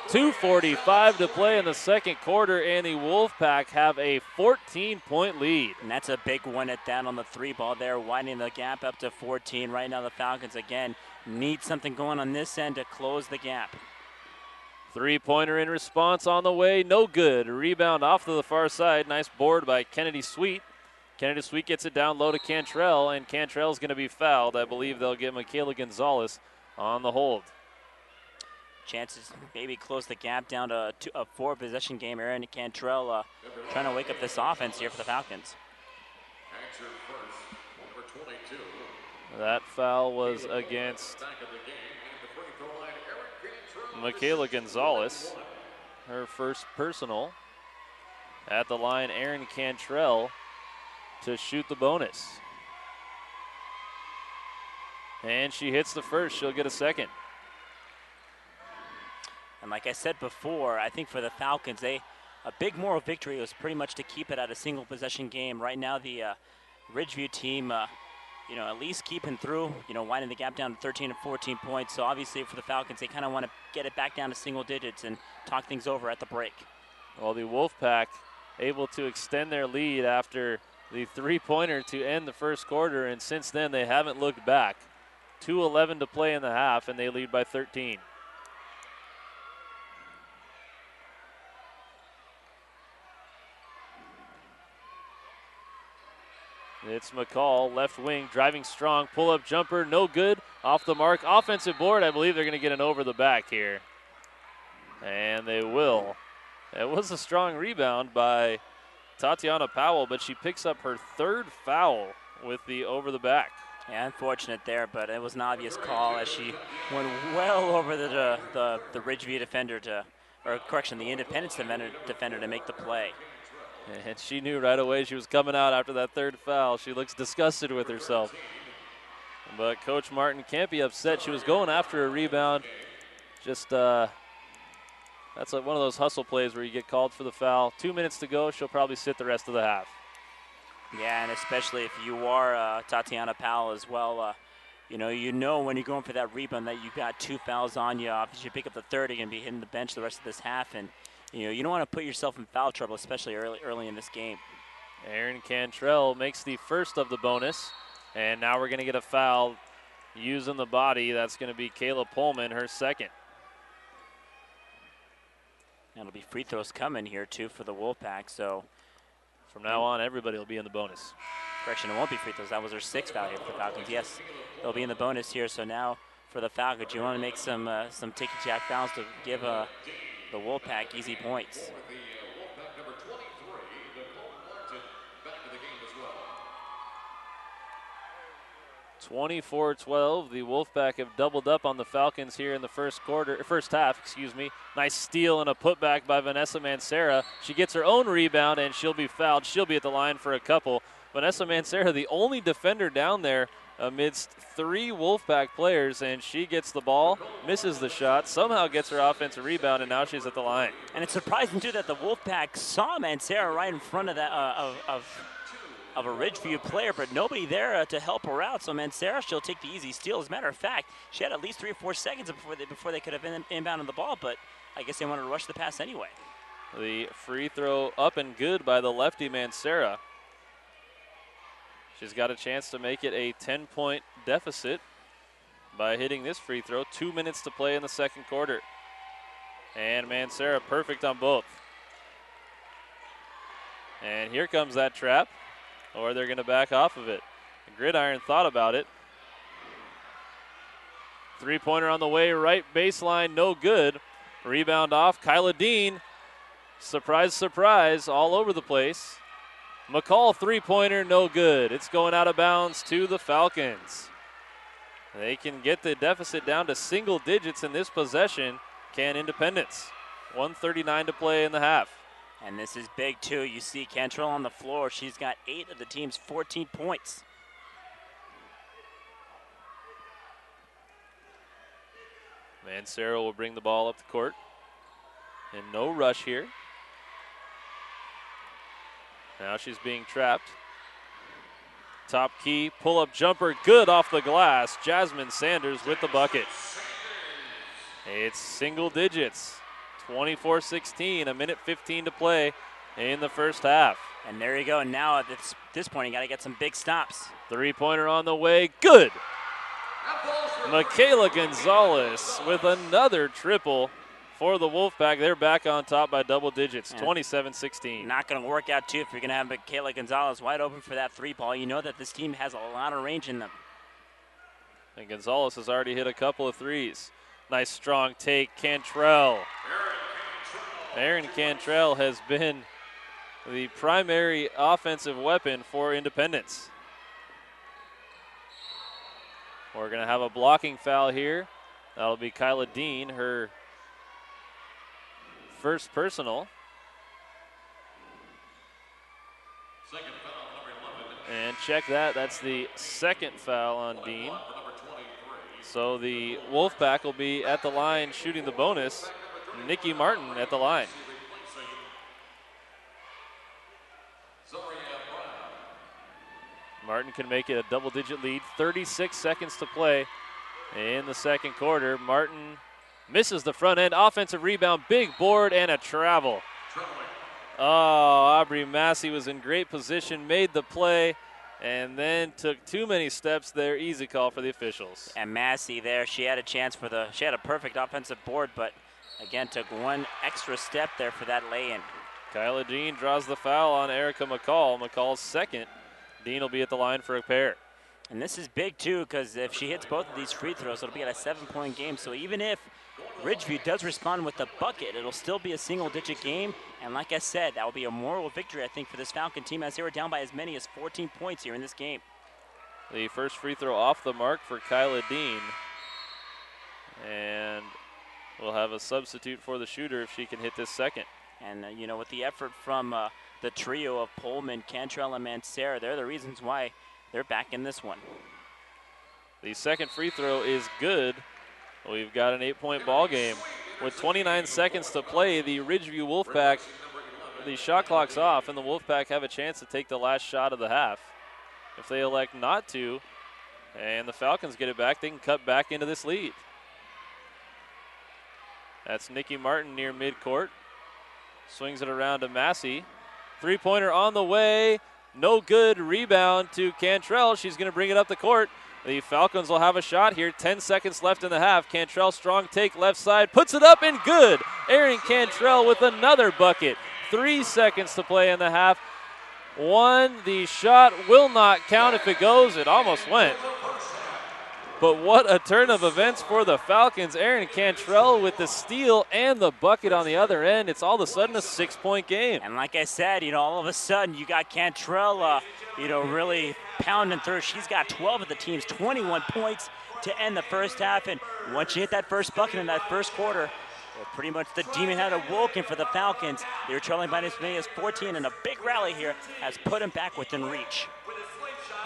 2:45 to play in the second quarter, and the Wolfpack have a 14-point lead. And that's a big one at that on the 3 ball there, widening the gap up to 14. Right now the Falcons, again, need something going on this end to close the gap. Three-pointer in response on the way, no good. Rebound off to the far side. Nice board by Kennedy Sweet. Kennedy Sweet gets it down low to Cantrell, and Cantrell's going to be fouled. I believe they'll get Michaela Gonzalez on the hold. Chances maybe close the gap down to a 4-possession game. Erin Cantrell trying to wake up this offense here for the Falcons. Answer first, number 22. That foul was against Back of the game, and the free throw line, Erin Cantrell. Michaela Gonzalez. Her first personal. At the line, Erin Cantrell to shoot the bonus. And she hits the first. She'll get a second. And like I said before, I think for the Falcons, a big moral victory was pretty much to keep it at a single possession game. Right now, the Ridgeview team, at least keeping through, winding the gap down to 13 and 14 points. So obviously for the Falcons, they kind of want to get it back down to single digits and talk things over at the break. Well, the Wolfpack able to extend their lead after the three-pointer to end the first quarter, and since then they haven't looked back. 2:11 to play in the half, and they lead by 13. It's McCall, left wing, driving strong, pull-up jumper, no good, off the mark. Offensive board, I believe they're going to get an over the back here. And they will. It was a strong rebound by Tatiana Powell, but she picks up her third foul with the over the back. Yeah, unfortunate there, but it was an obvious call as she went well over the Ridgeview defender the Independence defender to make the play. And she knew right away she was coming out after that third foul. She looks disgusted with herself. But Coach Martin can't be upset. She was going after a rebound. Just, that's like one of those hustle plays where you get called for the foul. 2 minutes to go. She'll probably sit the rest of the half. Yeah, and especially if you are Tatiana Powell as well, when you're going for that rebound that you got 2 fouls on you. If you pick up the third, you're going to be hitting the bench the rest of this half. And you don't want to put yourself in foul trouble, especially early in this game. Erin Cantrell makes the first of the bonus, and now we're going to get a foul using the body. That's going to be Kayla Pullman, her second. That'll be free throws coming here, too, for the Wolfpack. So from now on, everybody will be in the bonus. Correction, it won't be free throws. That was her 6th foul here for the Falcons. Yes, they'll be in the bonus here. So now for the Falcons, you want to make some ticky-tack fouls to give the Wolfpack easy points. For the Wolfpack number 23, Nicole Martin, back to the game as well. 24-12. The Wolfpack have doubled up on the Falcons here in the first half. Nice steal and a putback by Vanessa Mancera. She gets her own rebound and she'll be fouled. She'll be at the line for a couple. Vanessa Mancera, the only defender down there amidst 3 Wolfpack players, and she gets the ball, misses the shot, somehow gets her offensive rebound, and now she's at the line. And it's surprising, too, that the Wolfpack saw Mancera right in front of that of a Ridgeview player, but nobody there to help her out. So Mancera, she'll take the easy steal. As a matter of fact, she had at least 3 or 4 seconds before they could have been inbounding the ball, but I guess they wanted to rush the pass anyway. The free throw up and good by the lefty Mancera. She's got a chance to make it a 10-point deficit by hitting this free throw. 2 minutes to play in the second quarter. And Mancera perfect on both. And here comes that trap, or they're going to back off of it. Gridiron thought about it. Three-pointer on the way, right baseline, no good. Rebound off, Kyla Dean. Surprise, surprise, all over the place. McCall three-pointer, no good. It's going out of bounds to the Falcons. They can get the deficit down to single digits in this possession. Can Independence. 1:39 to play in the half. And this is big, too. You see Cantrell on the floor. She's got 8 of the team's 14 points. Mancera will bring the ball up the court. And no rush here. Now she's being trapped. Top key, pull-up jumper, good off the glass. Jasmine Sanders with the bucket. It's single digits. 24-16, a minute 15 to play in the first half. And there you go. Now at this point, you got to get some big stops. Three-pointer on the way, good. Michaela Gonzalez with another triple for the Wolfpack. They're back on top by double digits, 27-16. Not going to work out, too, if you're going to have Kayla Gonzalez wide open for that three ball. You know that this team has a lot of range in them. And Gonzalez has already hit a couple of threes. Nice strong take, Cantrell. Aaron Cantrell has been the primary offensive weapon for Independence. We're going to have a blocking foul here. That'll be Kyla Dean, her first personal. Second foul, number 11. And check that. That's the second foul on Dean. So the Wolfpack will be at the line shooting the bonus. Nikki Martin at the line. Martin can make it a double-digit lead. 36 seconds to play in the second quarter. Martin misses the front end. Offensive rebound, big board, and a travel. Oh, Aubrey Massey was in great position, made the play, and then took too many steps there. Easy call for the officials. And Massey there, she had a chance for she had a perfect offensive board, but again, took one extra step there for that lay-in. Kyla Dean draws the foul on Erica McCall. McCall's second. Dean will be at the line for a pair. And this is big, too, because if she hits both of these free throws, it'll be at a 7-point game. So even if Ridgeview does respond with a bucket, it'll still be a single-digit game. And like I said, that will be a moral victory, I think, for this Falcon team, as they were down by as many as 14 points here in this game. The first free throw off the mark for Kyla Dean. And we'll have a substitute for the shooter if she can hit this second. And, you know, with the effort from the trio of Pullman, Cantrell, and Mancera, they're the reasons why they're back in this one. The second free throw is good. We've got an 8-point ball game. With 29 seconds to play, the Ridgeview Wolfpack, the shot clock's off, and the Wolfpack have a chance to take the last shot of the half. If they elect not to, and the Falcons get it back, they can cut back into this lead. That's Nikki Martin near midcourt. Swings it around to Massey. Three-pointer on the way. No good. Rebound to Cantrell. She's going to bring it up the court. The Falcons will have a shot here. 10 seconds left in the half. Cantrell, strong take, left side. Puts it up and good. Erin Cantrell with another bucket. 3 seconds to play in the half. The shot will not count if it goes. It almost went. But what a turn of events for the Falcons. Erin Cantrell with the steal and the bucket on the other end. It's all of a sudden a 6-point game. And like I said, you know, all of a sudden you got Cantrell, you know, really pounding through. She's got 12 of the team's 21 points to end the first half. And once you hit that first bucket in that first quarter, pretty much the demon had awoken for the Falcons. They were trailing by as many as 14, and a big rally here has put them back within reach.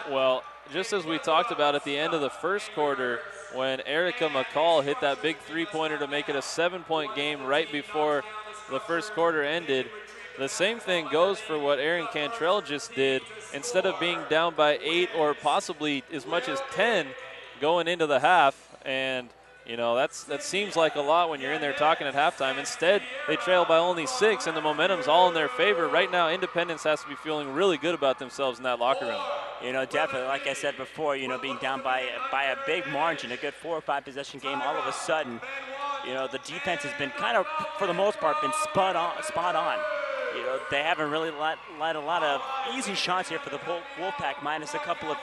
Well, just as we talked about at the end of the first quarter, when Erica McCall hit that big three-pointer to make it a 7-point game right before the first quarter ended, the same thing goes for what Erin Cantrell just did. Instead of being down by 8 or possibly as much as 10 going into the half, and you know, that seems like a lot when you're in there talking at halftime. Instead, they trail by only 6, and the momentum's all in their favor. Right now, Independence has to be feeling really good about themselves in that locker room. You know, definitely, like I said before, you know, being down by a big margin, a good 4 or 5 possession game, all of a sudden, you know, the defense has been kind of, for the most part, been spot on. You know, they haven't really let a lot of easy shots here for the Wolfpack, minus a couple of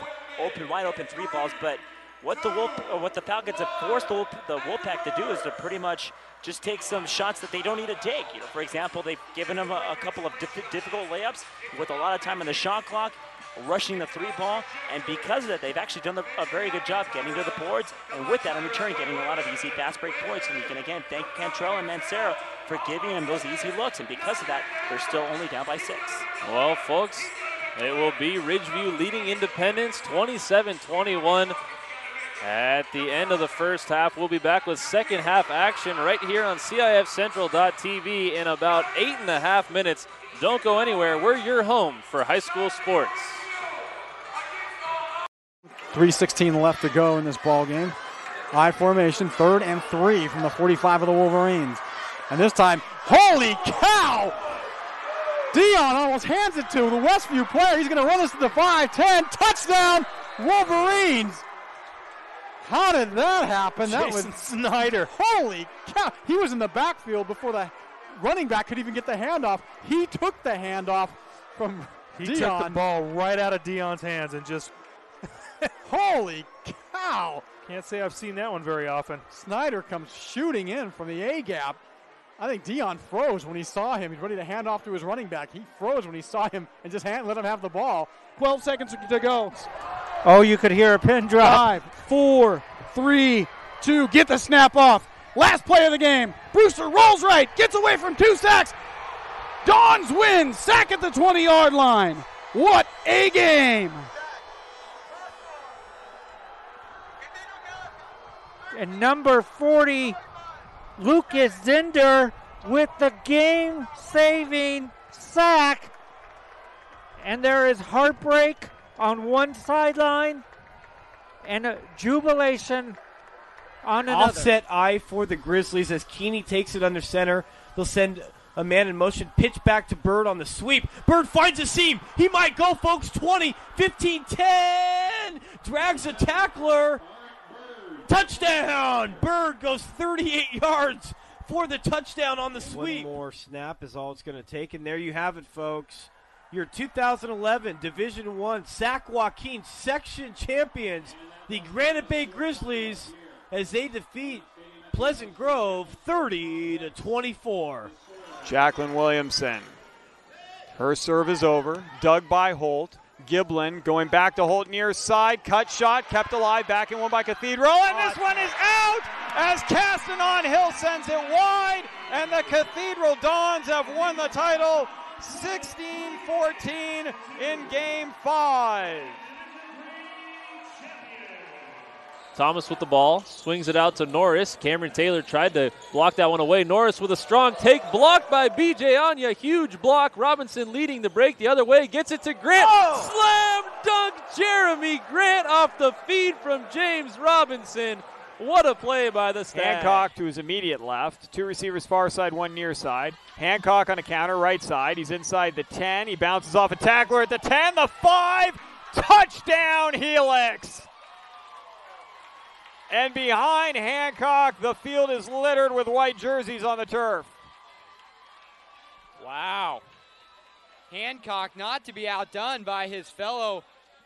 wide open 3 balls, but what the Falcons have forced the Wolfpack to do is to pretty much just take some shots that they don't need to take. You know, for example, they've given them a couple of difficult layups with a lot of time on the shot clock, rushing the 3 ball, and because of that, they've actually done a very good job getting to the boards, and with that, in return, getting a lot of easy fast break points. And you can again thank Cantrell and Mancera for giving them those easy looks, and because of that, they're still only down by 6. Well, folks, it will be Ridgeview leading Independence 27-21. At the end of the first half, we'll be back with second half action right here on CIFCentral.tv in about 8.5 minutes. Don't go anywhere. We're your home for high school sports. 3:16 left to go in this ball game. I formation, 3rd and 3 from the 45 of the Wolverines. And this time, holy cow! Dion almost hands it to the Westview player. He's going to run this to the 5-10. Touchdown, Wolverines! How did that happen? That Jason was Snyder. Holy cow. He was in the backfield before the running back could even get the handoff. He took the handoff from He Dion. took the ball right out of Dion's hands and just Holy cow. can't say I've seen that one very often. Snyder comes shooting in from the A-gap. I think Dion froze when he saw him. He's ready to hand off to his running back. He froze when he saw him and just let him have the ball. 12 seconds to go. Oh, you could hear a pin drop. 5, 4, 3, 2. Get the snap off. Last play of the game. Brewster rolls right. Gets away from 2 sacks. Dons win. Sack at the 20-yard line. What a game. And number 40, Lucas Zinder with the game-saving sack. And there is heartbreak on one sideline and a jubilation on another. Offset eye for the Grizzlies as Keeney takes it under center. They'll send a man in motion, pitch back to Bird on the sweep. Bird finds a seam. He might go, folks. 20, 15, 10. Drags a tackler. Touchdown! Bird goes 38 yards for the touchdown on the sweep. One more snap is all it's going to take, and there you have it, folks. Your 2011 Division I Sac Joaquin section champions, the Granite Bay Grizzlies, as they defeat Pleasant Grove 30-24. Jacqueline Williamson. Her serve is over. Dug by Holt. Giblin going back to Holt near side. Cut shot. Kept alive. Back in one by Cathedral. And this one is out as Castanon Hill sends it wide. And the Cathedral Dons have won the title 16-14 in Game 5. Thomas with the ball, swings it out to Norris. Cameron Taylor tried to block that one away. Norris with a strong take, blocked by B.J. Anya. Huge block. Robinson leading the break the other way, gets it to Grant. Slam dunk Jeremy Grant off the feed from James Robinson. What a play by the Stag. Hancock to his immediate left. 2 receivers far side, 1 near side. Hancock on a counter, right side. He's inside the 10. He bounces off a tackler at the 10, the 5. Touchdown, Helix. And behind Hancock, the field is littered with white jerseys on the turf. Wow. Hancock not to be outdone by his fellow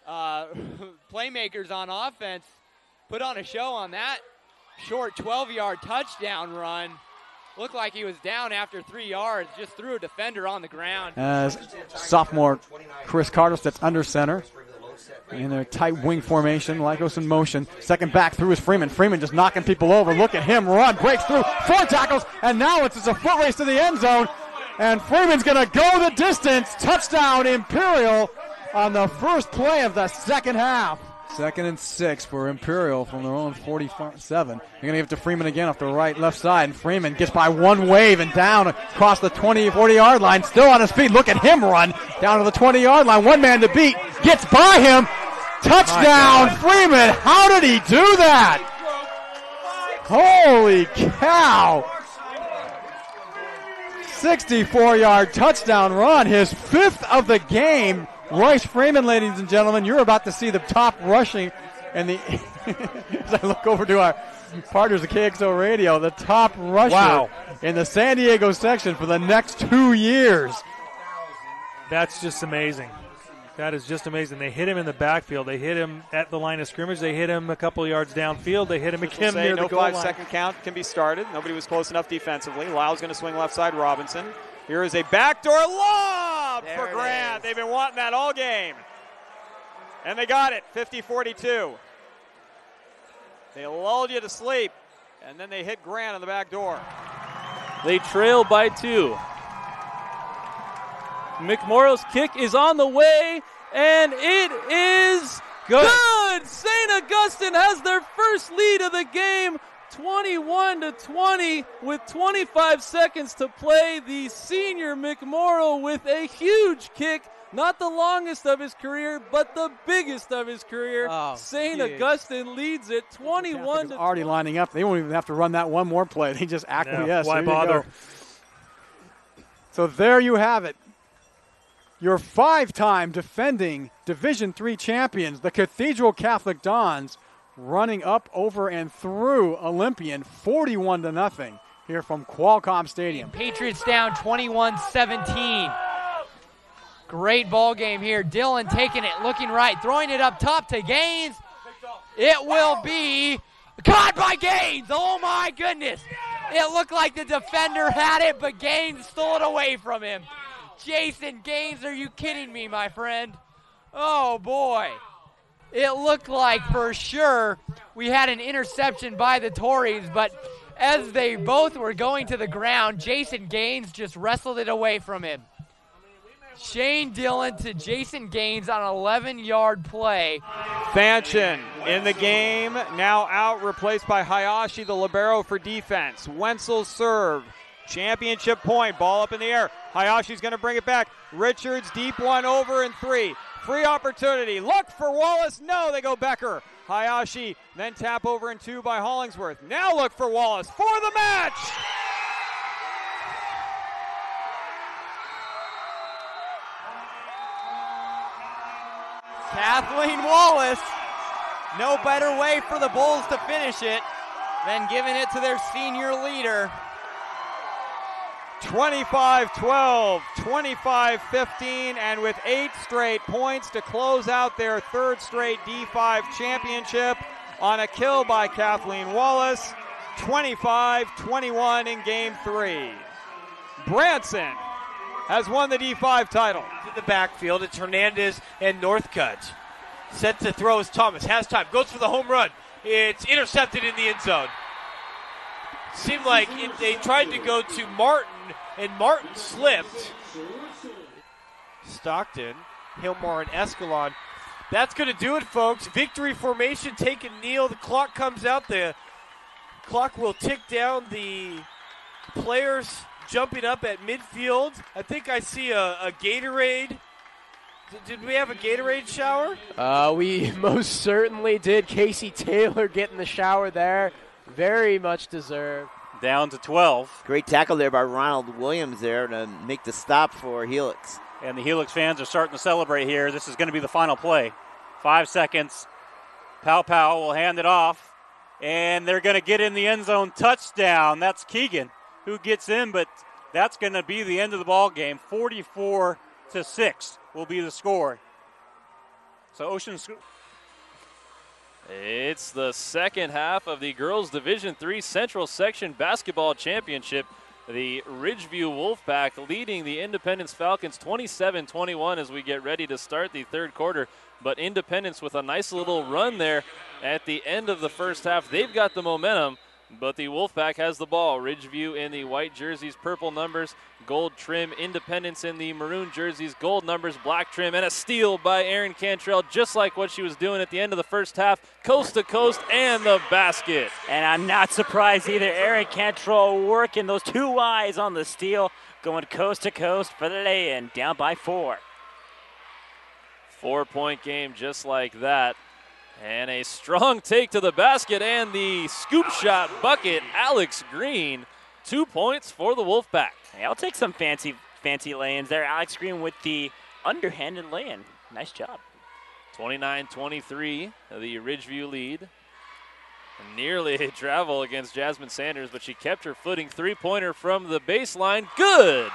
playmakers on offense. Put on a show on that short 12-yard touchdown run. Looked like he was down after 3 yards, just threw a defender on the ground. As sophomore Chris Carter steps under center. In their tight wing formation, Lycos in motion. Second back through is Freeman. Freeman just knocking people over. Look at him run, breaks through, 4 tackles, and now it's just a foot race to the end zone. And Freeman's going to go the distance. Touchdown, Imperial, on the first play of the second half. 2nd and 6 for Imperial from their own 47. They're going to give it to Freeman again off the left side. And Freeman gets by one wave and down across the 40-yard line. Still on his feet. Look at him run down to the 20-yard line. One man to beat. Gets by him. Touchdown, Freeman. How did he do that? Holy cow. 64-yard touchdown run. His 5th of the game. Royce Freeman, ladies and gentlemen, you're about to see the top rushing, and as I look over to our partners at KXO Radio, the top rusher in the San Diego section for the next 2 years. That's just amazing. That is just amazing. They hit him in the backfield. They hit him at the line of scrimmage. They hit him a couple of yards downfield. They hit him again near the goal line. No 5-second count can be started. Nobody was close enough defensively. Lyle's going to swing left side. Robinson. Here is a backdoor lob for Grant. They've been wanting that all game. And they got it, 50-42. They lulled you to sleep, and then they hit Grant on the back door. They trail by 2. McMorrow's kick is on the way, and it is good. St. Augustine has their first lead of the game, 21-20 with 25 seconds to play. The senior McMorrow with a huge kick, not the longest of his career, but the biggest of his career. St. Augustine leads it 21-20. Already lining up. They won't even have to run that one more play. They just acquiesce. Why bother? So there you have it. Your 5-time defending Division III champions, the Cathedral Catholic Dons, running up, over, and through Olympian, 41-0 here from Qualcomm Stadium. Patriots down 21-17. Great ball game here. Dillon taking it, looking right, throwing it up top to Gaines. It will be caught by Gaines. Oh my goodness. It looked like the defender had it, but Gaines stole it away from him. Jason Gaines, are you kidding me, my friend? Oh boy. It looked like for sure we had an interception by the Tories, but as they both were going to the ground, Jason Gaines just wrestled it away from him. Shane Dillon to Jason Gaines on an 11-yard play. Fanchen in the game, now out, replaced by Hayashi, the libero for defense. Wenzel's serve, championship point, ball up in the air. Hayashi's going to bring it back. Richards, deep one, over and 3. Free opportunity, look for Wallace, no, they go Becker. Hayashi, then tap over and 2 by Hollingsworth. Now look for Wallace for the match! Kathleen Wallace, no better way for the Bulls to finish it than giving it to their senior leader. 25-12, 25-15, and with 8 straight points to close out their 3rd straight D5 championship on a kill by Kathleen Wallace, 25-21 in Game 3. Branson has won the D5 title. In the backfield, it's Hernandez and Northcutt. Set to throw is Thomas, has time, goes for the home run. It's intercepted in the end zone. Seemed like they tried to go to Martin, and Martin slipped. Stockton, Hilmar, and Escalon. That's going to do it, folks. Victory formation, take a kneel. The clock comes out. The clock will tick down. The players jumping up at midfield. I think I see a Gatorade. Did we have a Gatorade shower? We most certainly did. Casey Taylor getting the shower there. Very much deserved. Down to 12. Great tackle there by Ronald Williams there to make the stop for Helix. And the Helix fans are starting to celebrate here. This is going to be the final play. 5 seconds. Pow will hand it off. And they're going to get in the end zone. Touchdown. That's Keegan who gets in, but that's going to be the end of the ball game. 44-6 will be the score. So Ocean School. It's the second half of the Girls Division III Central Section Basketball Championship. The Ridgeview Wolfpack leading the Independence Falcons 27-21 as we get ready to start the third quarter. But Independence with a nice little run there at the end of the first half. They've got the momentum, but the Wolfpack has the ball. Ridgeview in the white jerseys, purple numbers, gold trim. Independence in the maroon jerseys, gold numbers, black trim, and a steal by Erin Cantrell, just like what she was doing at the end of the first half, coast to coast, and the basket. And I'm not surprised either. Erin Cantrell working those 2 eyes on the steal, going coast to coast for the lay-in, down by 4. 4-point game just like that. And a strong take to the basket and the scoop shot bucket. Alex Green, 2 points for the Wolfpack. Hey, I'll take some fancy lay-ins there. Alex Green with the underhanded lay-in. Nice job. 29-23, the Ridgeview lead. Nearly a travel against Jasmine Sanders, but she kept her footing. 3-pointer from the baseline. Good.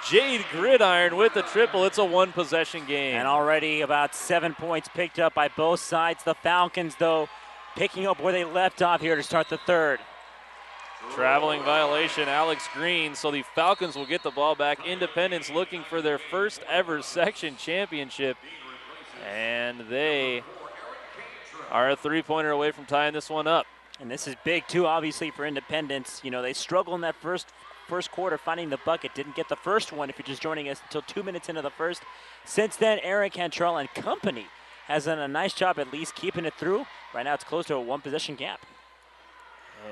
Jade Gridiron with the triple. It's a 1-possession game. And already about 7 points picked up by both sides. The Falcons, though, picking up where they left off here to start the third. Traveling violation, Alex Green. So the Falcons will get the ball back. Independence looking for their first ever section championship. And they are a 3-pointer away from tying this one up. And this is big, too, obviously, for Independence. You know, they struggled in that first quarter finding the bucket. Didn't get the first one if you're just joining us until 2 minutes into the first. Since then, Erin Cantrell and company has done a nice job at least keeping it through. Right now it's close to a 1-possession gap.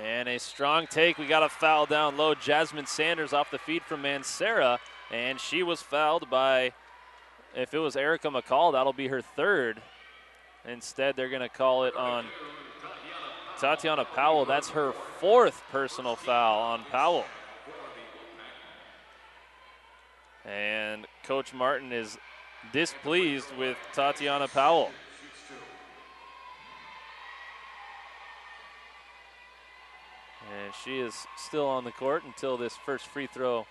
And a strong take. We got a foul down low. Jasmine Sanders off the feed from Mancera. And she was fouled by, if it was Erica McCall, that'll be her third. Instead, they're going to call it on Tatiana Powell. That's her 4th personal foul on Powell. And Coach Martin is displeased with Tatiana Powell. And she is still on the court until this first free throw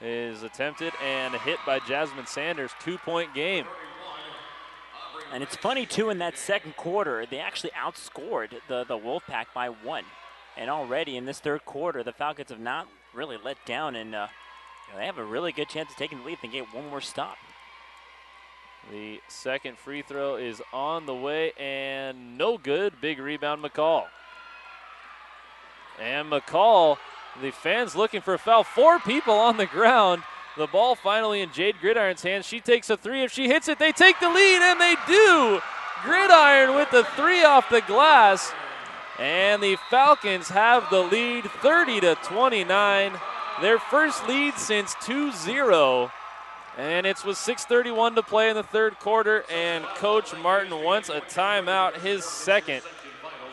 is attempted and hit by Jasmine Sanders. 2-point game. And it's funny, too, in that second quarter, they actually outscored the Wolfpack by 1. And already in this third quarter, the Falcons have not really let down, and they have a really good chance of taking the lead if they get one more stop. The second free throw is on the way, and no good. Big rebound, McCall. And McCall, the fans looking for a foul. 4 people on the ground. The ball finally in Jade Gridiron's hands. She takes a 3. If she hits it, they take the lead, and they do. Gridiron with the 3 off the glass. And the Falcons have the lead 30-29. Their first lead since 2-0. And it's with 6:31 to play in the third quarter, and Coach Martin wants a timeout, his second.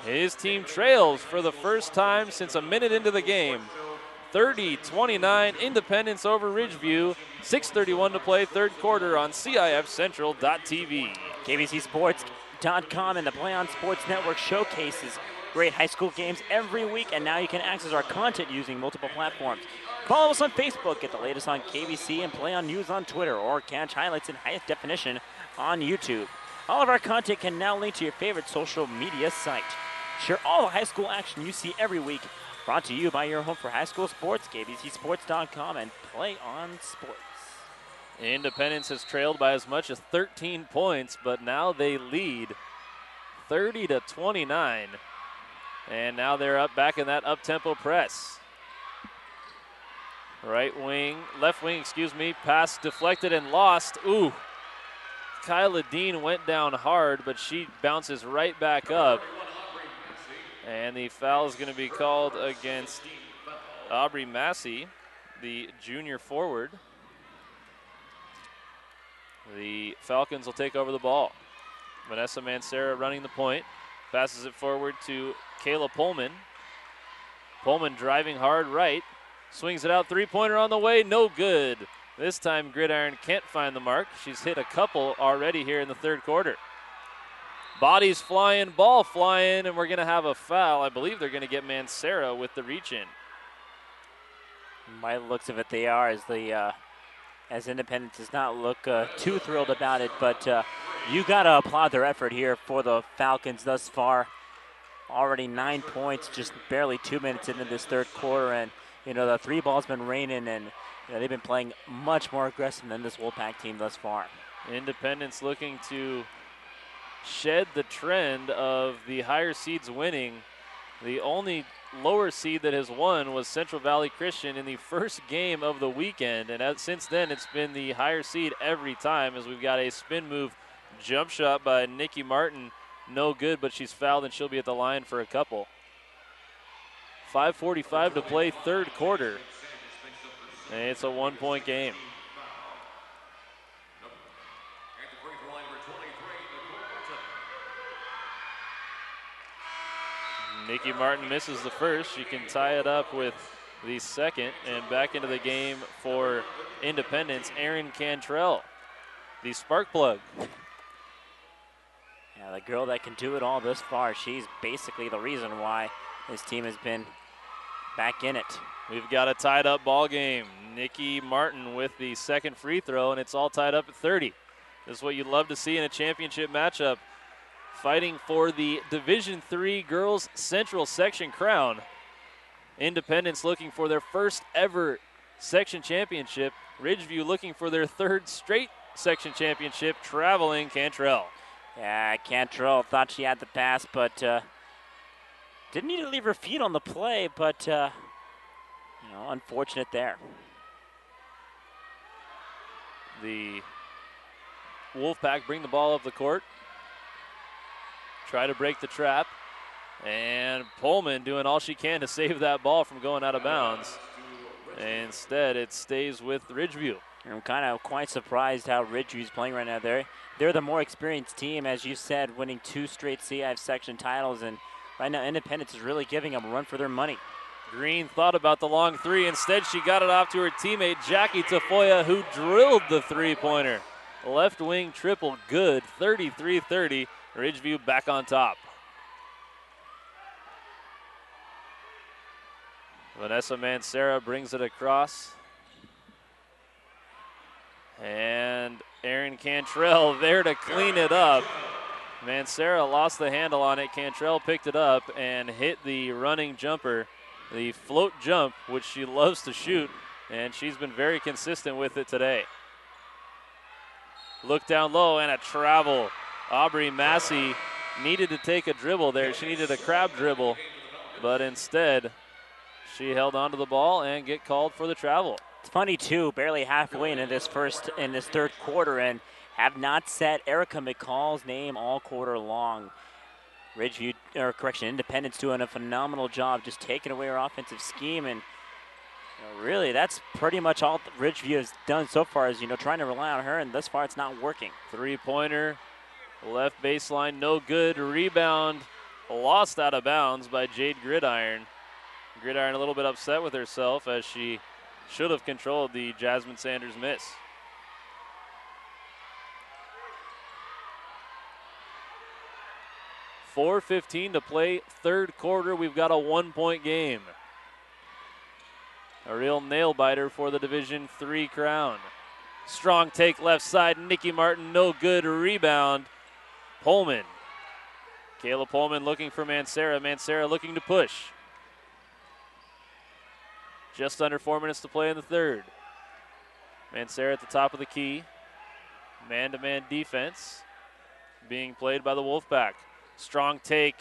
His team trails for the first time since a minute into the game. 30-29, Independence over Ridgeview. 6:31 to play, third quarter on CIFCentral.tv. KBCSports.com and the Play On Sports Network showcases great high school games every week, and now you can access our content using multiple platforms. Follow us on Facebook, get the latest on KBC, and Play On News on Twitter, or catch highlights in highest definition on YouTube. All of our content can now link to your favorite social media site. Share all the high school action you see every week. Brought to you by your home for high school sports, KBCSports.com, and Play On Sports. Independence has trailed by as much as 13 points, but now they lead 30-29. And now they're up back in that up-tempo press. Left wing, pass deflected and lost. Ooh, Kyla Dean went down hard, but she bounces right back up. And the foul is going to be called against Aubrey Massey, the junior forward. The Falcons will take over the ball. Vanessa Mancera running the point. Passes it forward to Kayla Pullman. Pullman driving hard right. Swings it out, three-pointer on the way, no good. This time Gridiron can't find the mark. She's hit a couple already here in the third quarter. Bodies flying, ball flying, and we're going to have a foul. I believe they're going to get Mancera with the reach-in. By the looks of it, they are, as Independence does not look too thrilled about it, but you got to applaud their effort here for the Falcons thus far. Already 9 points, just barely 2 minutes into this third quarter, and the three ball's been raining, and they've been playing much more aggressive than this Wolfpack team thus far. Independence looking to shed the trend of the higher seeds winning. The only lower seed that has won was Central Valley Christian in the first game of the weekend, and since then it's been the higher seed every time, as we've got a spin move jump shot by Nikki Martin. No good, but she's fouled and she'll be at the line for a couple. 5:45 to play, third quarter. And it's a 1-point game. Nikki Martin misses the first. She can tie it up with the second. And back into the game for Independence, Erin Cantrell, the spark plug. Yeah, the girl that can do it all this far. She's basically the reason why this team has been back in it. We've got a tied up ball game. Nikki Martin with the second free throw, and it's all tied up at 30. This is what you'd love to see in a championship matchup. Fighting for the Division III Girls Central Section crown. Independence looking for their first ever section championship. Ridgeview looking for their third straight section championship, traveling Cantrell. Yeah, Cantrell thought she had the pass, but didn't need to leave her feet on the play, but unfortunate there. The Wolfpack bring the ball up the court. Try to break the trap. And Pullman doing all she can to save that ball from going out of bounds. Instead, it stays with Ridgeview. I'm kind of quite surprised how Ridgeview's playing right now. They're the more experienced team, as you said, winning 2 straight CIF section titles, and right now Independence is really giving them a run for their money. Green thought about the long three. Instead, she got it off to her teammate, Jackie Tafoya, who drilled the three-pointer. Left wing triple good, 33-30. Ridgeview back on top. Vanessa Mancera brings it across. And Erin Cantrell there to clean it up. Mancera lost the handle on it. Cantrell picked it up and hit the running jumper, the float jump, which she loves to shoot, and she's been very consistent with it today. Look down low and a travel. Aubrey Massey needed to take a dribble there. She needed a crab dribble, but instead she held onto the ball and get called for the travel. It's funny too, barely halfway into this third quarter, and have not said Erica McCall's name all quarter long. Independence doing a phenomenal job just taking away her offensive scheme, and really that's pretty much all Ridgeview has done so far is trying to rely on her, and thus far it's not working. Three-pointer, left baseline, no good. Rebound lost out of bounds by Jade Gridiron. Gridiron a little bit upset with herself as she should have controlled the Jasmine Sanders miss. .4:15 to play, third quarter. We've got a 1-point game. A real nail-biter for the Division III crown. Strong take left side. Nikki Martin, no good. Rebound. Pullman. Kayla Pullman looking for Mancera. Mancera looking to push. Just under 4 minutes to play in the third. Mancera at the top of the key. Man-to-man defense being played by the Wolfpack. Strong take.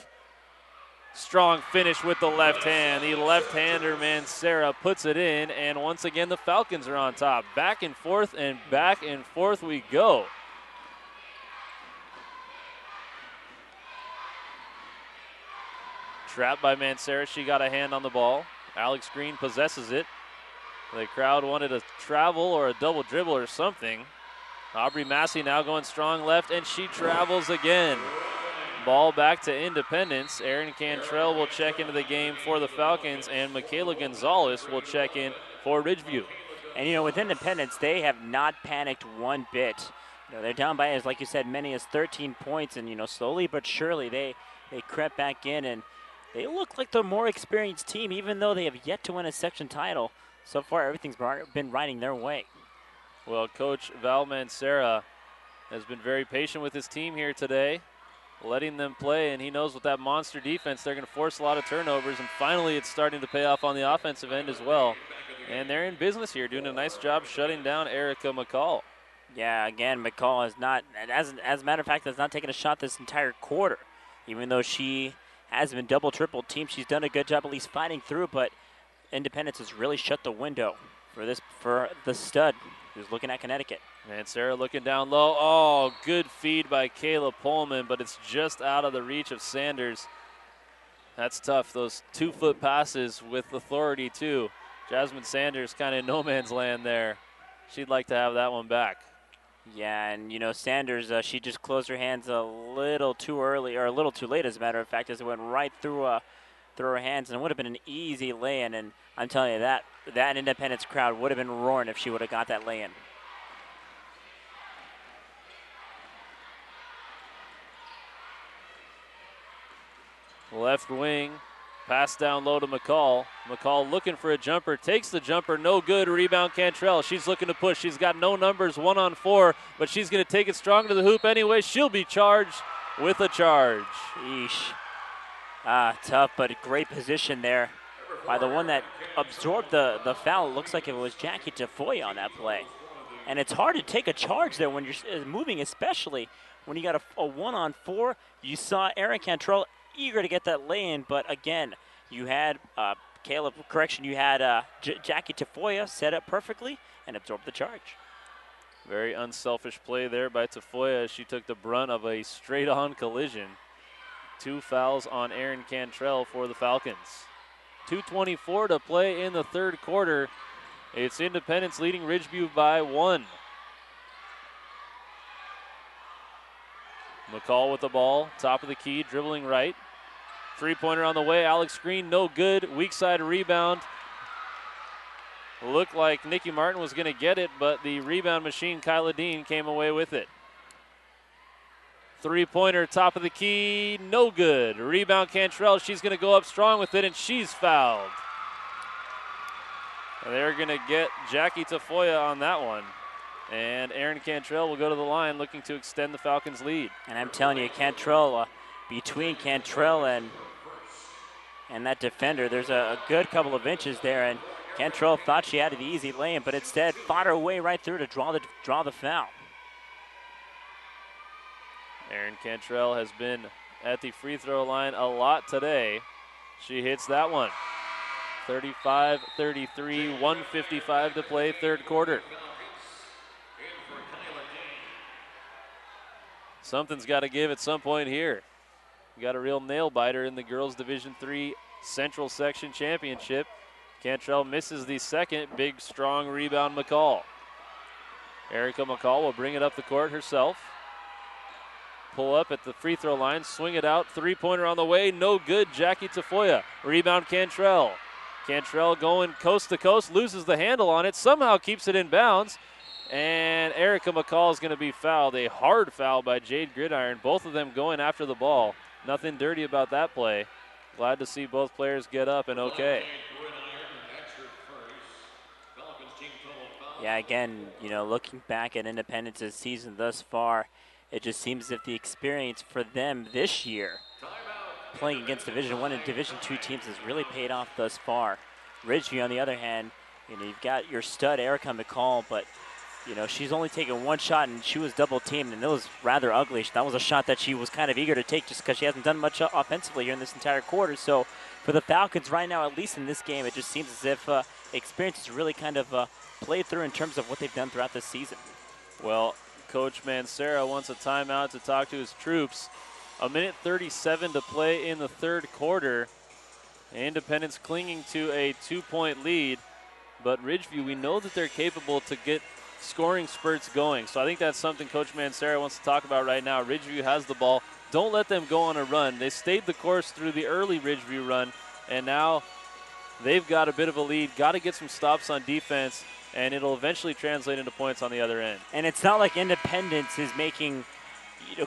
Strong finish with the left hand. The left-hander Mancera puts it in, and once again the Falcons are on top. Back and forth we go. Trapped by Mancera. She got a hand on the ball. Alex Green possesses it. The crowd wanted a travel or a double dribble or something. Aubrey Massey now going strong left, and she travels again. Ball back to Independence. Erin Cantrell will check into the game for the Falcons, and Michaela Gonzalez will check in for Ridgeview. And, with Independence, they have not panicked one bit. They're down by, as like you said, many as 13 points, and, slowly but surely they crept back in, and they look like the more experienced team, even though they have yet to win a section title. So far, everything's been riding their way. Well, Coach Val Mancera has been very patient with his team here today, letting them play, and he knows with that monster defense, they're going to force a lot of turnovers, and finally it's starting to pay off on the offensive end as well. And they're in business here, doing a nice job shutting down Erica McCall. Yeah, again, McCall has not, as a matter of fact, has not taken a shot this entire quarter, even though she has been double-triple team. She's done a good job at least fighting through, but Independence has really shut the window for the stud who's looking at Connecticut. Mancera looking down low. Oh, good feed by Kayla Pullman, but it's just out of the reach of Sanders. That's tough, those 2-foot passes with authority too. Jasmine Sanders kind of in no man's land there. She'd like to have that one back. Yeah, and Sanders, she just closed her hands a little too early, or a little too late, as a matter of fact, as it went right through her hands, and it would have been an easy lay-in. And I'm telling you, that Independence crowd would have been roaring if she would have got that lay-in. Left wing, pass down low to McCall. McCall looking for a jumper, takes the jumper, no good. Rebound Cantrell. She's looking to push. She's got no numbers, 1-on-4, but she's going to take it strong to the hoop anyway. She'll be charged with a charge. Eesh. Tough, but a great position there by the one that absorbed the foul. It looks like it was Jackie Tafoya on that play. And it's hard to take a charge there when you're moving, especially when you got a 1-on-4. You saw Erin Cantrell eager to get that lay-in, but again, you had Jackie Tafoya set up perfectly and absorbed the charge. Very unselfish play there by Tafoya as she took the brunt of a straight-on collision. 2 fouls on Erin Cantrell for the Falcons. 2:24 to play in the third quarter. It's Independence leading Ridgeview by 1. McCall with the ball, top of the key, dribbling right. Three-pointer on the way. Alex Green, no good. Weak side rebound. Looked like Nikki Martin was going to get it, but the rebound machine, Kyla Dean, came away with it. Three-pointer, top of the key, no good. Rebound Cantrell. She's going to go up strong with it, and she's fouled. They're going to get Jackie Tafoya on that one. And Aaron Cantrell will go to the line looking to extend the Falcons' lead. And I'm telling you, Cantrell, between Cantrell and that defender, there's a good couple of inches there. And Cantrell thought she had the easy lane, but instead fought her way right through to draw the foul. Aaron Cantrell has been at the free throw line a lot today. She hits that one. 35-33, 1:55 to play, third quarter. Something's got to give at some point here. We got a real nail biter in the girls Division III Central Section Championship. Cantrell misses the second. Big, strong rebound, McCall. Erica McCall will bring it up the court herself. Pull up at the free throw line, swing it out. Three-pointer on the way, no good. Jackie Tafoya. Rebound, Cantrell. Cantrell going coast to coast, loses the handle on it, somehow keeps it in bounds. And Erica McCall is going to be fouled. A hard foul by Jade Gridiron. Both of them going after the ball. Nothing dirty about that play. Glad to see both players get up and okay. Yeah, again, looking back at Independence's season thus far, it just seems as if the experience for them this year, playing against Division I and Division II teams, has really paid off thus far. Ridgeview, on the other hand, you've got your stud Erica McCall, but she's only taken one shot, and she was double teamed, and it was rather ugly. That was a shot that she was kind of eager to take just because she hasn't done much offensively here in this entire quarter. So for the Falcons right now, at least in this game, it just seems as if experience is really kind of played through in terms of what they've done throughout this season. Well, Coach Mancera wants a timeout to talk to his troops. 1:37 to play in the third quarter. Independence clinging to a 2-point lead, but Ridgeview, we know that they're capable to get scoring spurts going. So I think that's something Coach Mancera wants to talk about right now. Ridgeview has the ball. Don't let them go on a run. They stayed the course through the early Ridgeview run, and now they've got a bit of a lead. Got to get some stops on defense, and it'll eventually translate into points on the other end. And it's not like Independence is making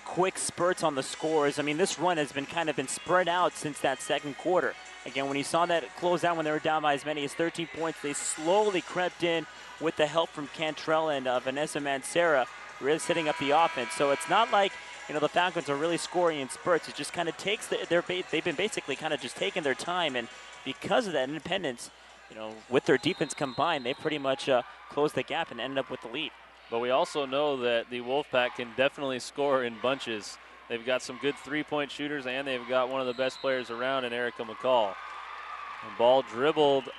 quick spurts on the scores. I mean, this run has been spread out since that second quarter. Again, when you saw that close out when they were down by as many as 13 points, they slowly crept in with the help from Cantrell and Vanessa Mancera, really setting up the offense. So it's not like, the Falcons are really scoring in spurts. It just kind of takes, they've been basically kind of just taking their time. And because of that, Independence, with their defense combined, they pretty much closed the gap and ended up with the lead. But we also know that the Wolfpack can definitely score in bunches. They've got some good three-point shooters, and they've got one of the best players around in Erica McCall. The ball dribbled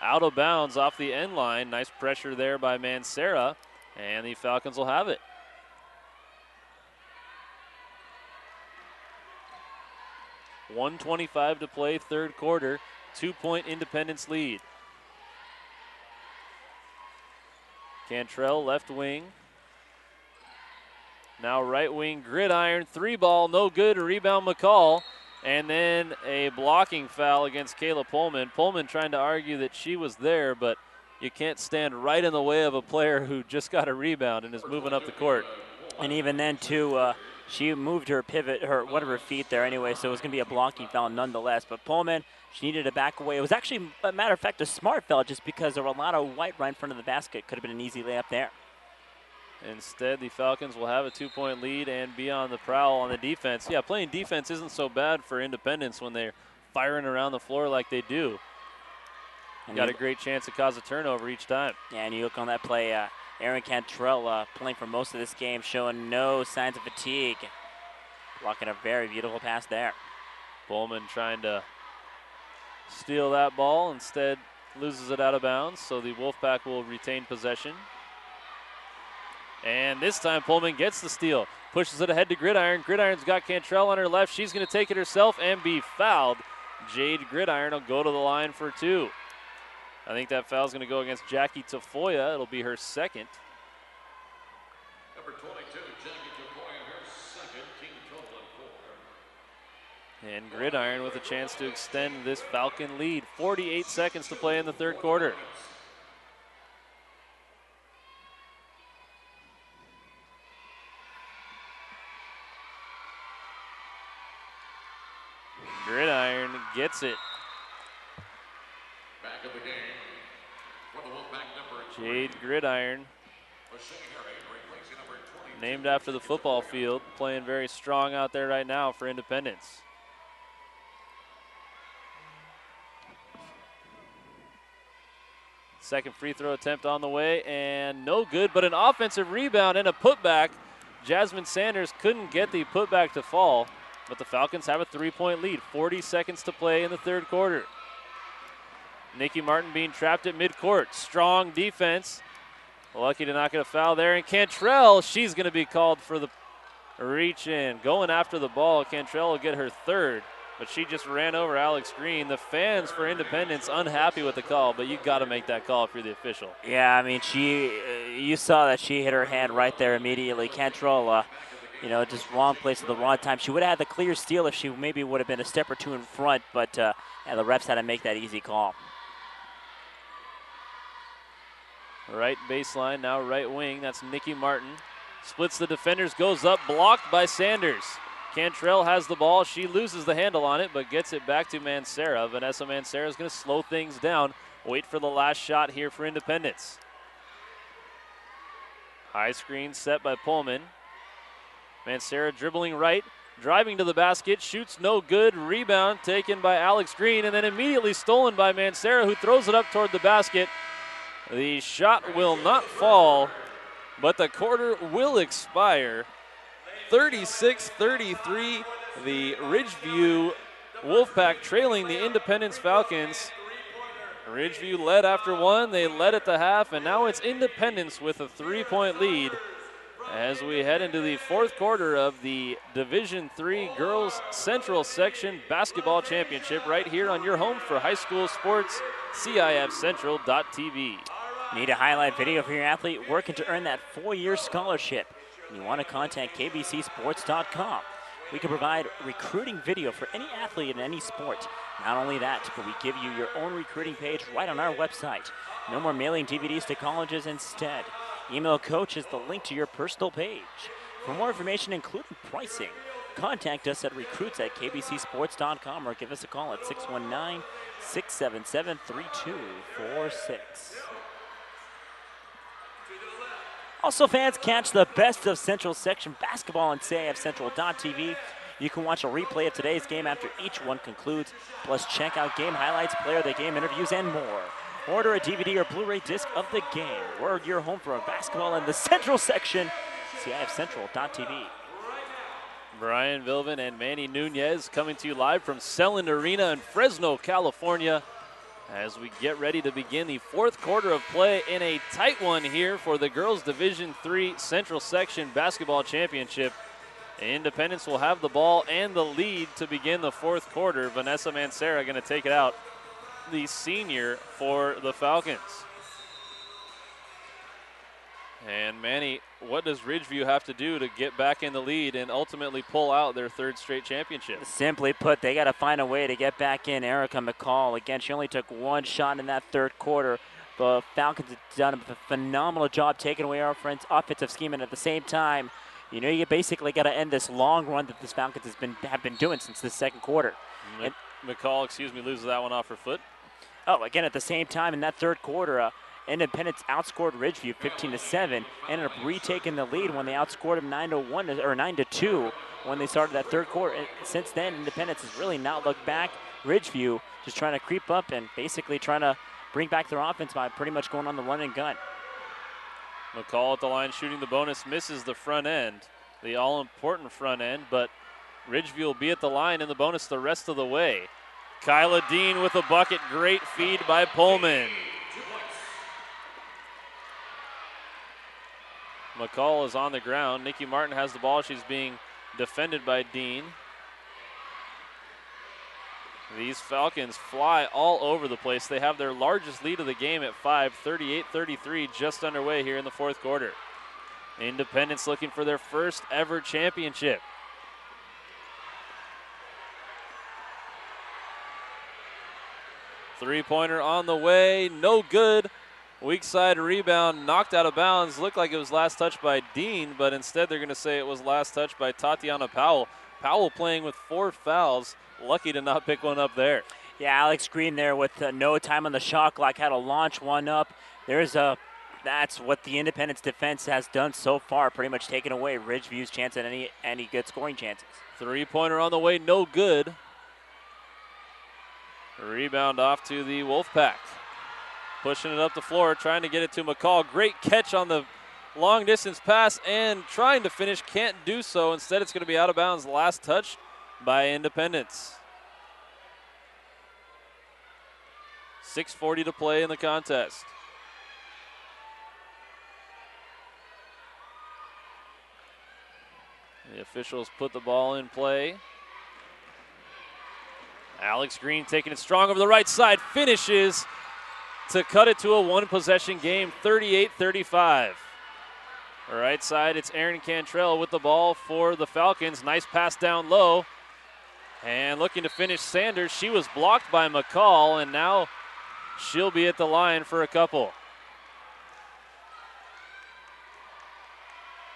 out of bounds off the end line. Nice pressure there by Mancera, and the Falcons will have it. .125 to play, third quarter. 2-point Independence lead. Cantrell, left wing. Now right wing, Gridiron, three ball, no good, rebound McCall. And then a blocking foul against Kayla Pullman. Pullman trying to argue that she was there, but you can't stand right in the way of a player who just got a rebound and is moving up the court. And even then, too, she moved her pivot, one of her feet there anyway, so it was going to be a blocking foul nonetheless. But Pullman, she needed to back away. It was actually, a matter of fact, a smart foul just because there were a lot of white right in front of the basket. Could have been an easy layup there. Instead, the Falcons will have a 2-point lead and be on the prowl on the defense. Yeah, playing defense isn't so bad for Independence when they're firing around the floor like they do. And got a great chance to cause a turnover each time. Yeah, and you look on that play, Aaron Cantrell playing for most of this game, showing no signs of fatigue. Blocking a very beautiful pass there. Bowman trying to steal that ball, instead loses it out of bounds, so the Wolfpack will retain possession. And this time Pullman gets the steal, pushes it ahead to Gridiron. Gridiron's got Cantrell on her left. She's going to take it herself and be fouled. Jade Gridiron will go to the line for two. I think that foul's going to go against Jackie Tafoya. It'll be her second. Number 22, Jackie Tafoya, her second, team total of 4. And Gridiron with a chance to extend this Falcon lead. 48 seconds to play in the third quarter. Gridiron gets it. Back of the game Jade Gridiron, named after the football field, playing very strong out there right now for Independence. Second free throw attempt on the way, and no good, but an offensive rebound and a putback. Jasmine Sanders couldn't get the putback to fall, but the Falcons have a 3-point lead. 40 seconds to play in the third quarter. Nikki Martin being trapped at midcourt. Strong defense. Lucky to not get a foul there. And Cantrell, she's going to be called for the reach in. Going after the ball, Cantrell will get her third, but she just ran over Alex Green. The fans for Independence unhappy with the call, but you got to make that call if you're the official. Yeah, I mean, you saw that she hit her hand right there immediately. Cantrell, just wrong place at the wrong time. She would have had the clear steal if she maybe would have been a step or two in front, but the refs had to make that easy call. Right baseline, now right wing. That's Nikki Martin. Splits the defenders, goes up, blocked by Sanders. Cantrell has the ball. She loses the handle on it, but gets it back to Mancera. Vanessa Mancera is going to slow things down. Wait for the last shot here for Independence. High screen set by Pullman. Mancera dribbling right, driving to the basket, shoots no good. Rebound taken by Alex Green, and then immediately stolen by Mancera, who throws it up toward the basket. The shot will not fall, but the quarter will expire. 36-33, the Ridgeview Wolfpack trailing the Independence Falcons. Ridgeview led after one, they led at the half, and now it's Independence with a 3-point lead as we head into the fourth quarter of the Division III Girls Central Section Basketball Championship right here on your home for high school sports, CIFCentral.tv. Need a highlight video for your athlete working to earn that 4-year scholarship? And you want to contact KBCSports.com. We can provide recruiting video for any athlete in any sport. Not only that, but we give you your own recruiting page right on our website. No more mailing DVDs to colleges instead. Email coach is the link to your personal page. For more information, including pricing, contact us at recruits@kbcsports.com or give us a call at 619-677-3246. Also, fans, catch the best of Central Section basketball on CIFCentral.tv. You can watch a replay of today's game after each one concludes, plus check out game highlights, player of the game interviews, and more. Order a DVD or Blu-ray disc of the game. We're your home for basketball in the Central Section, CIFCentral.tv. Brian Vilvin and Manny Nunez coming to you live from Selland Arena in Fresno, California, as we get ready to begin the fourth quarter of play in a tight one here for the Girls Division III Central Section Basketball Championship. Independence will have the ball and the lead to begin the fourth quarter. Vanessa Mancera going to take it out, the senior for the Falcons. And Manny, what does Ridgeview have to do to get back in the lead and ultimately pull out their third straight championship? Simply put, they got to find a way to get back in. Erica McCall, again, she only took one shot in that third quarter. The Falcons have done a phenomenal job taking away our friends' offensive scheme, and at the same time, you basically got to end this long run that this Falcons have been doing since the second quarter. McCall, loses that one off her foot. Oh, again, at the same time in that third quarter, Independence outscored Ridgeview 15-7, ended up retaking the lead when they outscored them 9-1 or 9-2 when they started that third quarter. And since then, Independence has really not looked back. Ridgeview just trying to creep up and basically trying to bring back their offense by pretty much going on the run and gun. McCall at the line shooting the bonus, misses the front end, the all-important front end, but Ridgeview will be at the line in the bonus the rest of the way. Kyla Dean with a bucket, great feed by Pullman. McCall is on the ground. Nikki Martin has the ball. She's being defended by Dean. These Falcons fly all over the place. They have their largest lead of the game at 5, 38-33, just underway here in the fourth quarter. Independence looking for their first ever championship. Three-pointer on the way, no good. Weak side rebound, knocked out of bounds. Looked like it was last touched by Dean, but instead they're going to say it was last touched by Tatiana Powell. Powell playing with 4 fouls. Lucky to not pick one up there. Yeah, Alex Green there with no time on the shot clock, had to launch one up. That's what the Independence defense has done so far, pretty much taken away Ridgeview's chance at any good scoring chances. Three-pointer on the way, no good. Rebound off to the Wolfpack. Pushing it up the floor, trying to get it to McCall. Great catch on the long distance pass and trying to finish, can't do so. Instead, it's going to be out of bounds. Last touch by Independence. 6:40 to play in the contest. The officials put the ball in play. Alex Green taking it strong over the right side, finishes to cut it to a one-possession game, 38-35. Right side, it's Aaron Cantrell with the ball for the Falcons. Nice pass down low. And looking to finish Sanders. She was blocked by McCall, and now she'll be at the line for a couple.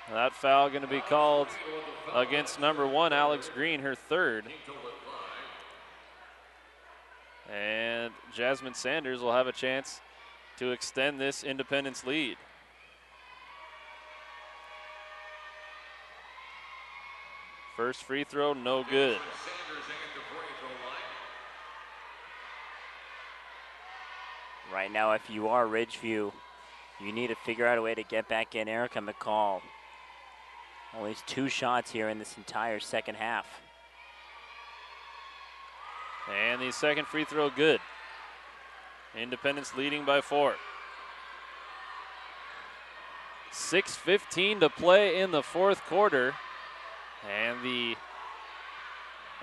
That foul going to be called against number 1, Alex Green, her third. And Jasmine Sanders will have a chance to extend this Independence lead. First free throw, no good. Right now, if you are Ridgeview, you need to figure out a way to get back in Erica McCall. Only 2 shots here in this entire second half. And the second free throw good. Independence leading by 4. 6:15 to play in the fourth quarter. And the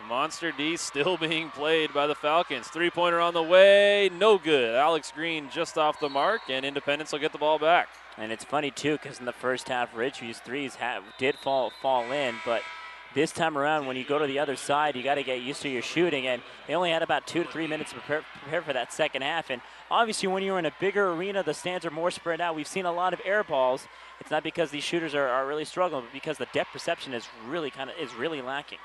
Monster D still being played by the Falcons. Three-pointer on the way, no good. Alex Green just off the mark, and Independence will get the ball back. And it's funny, too, because in the first half, Ridgeview's threes did fall in, but this time around, when you go to the other side, you got to get used to your shooting, and they only had about 2 to 3 minutes to prepare for that second half. And obviously, when you're in a bigger arena, the stands are more spread out. We've seen a lot of air balls. It's not because these shooters are really struggling, but because the depth perception is really lacking.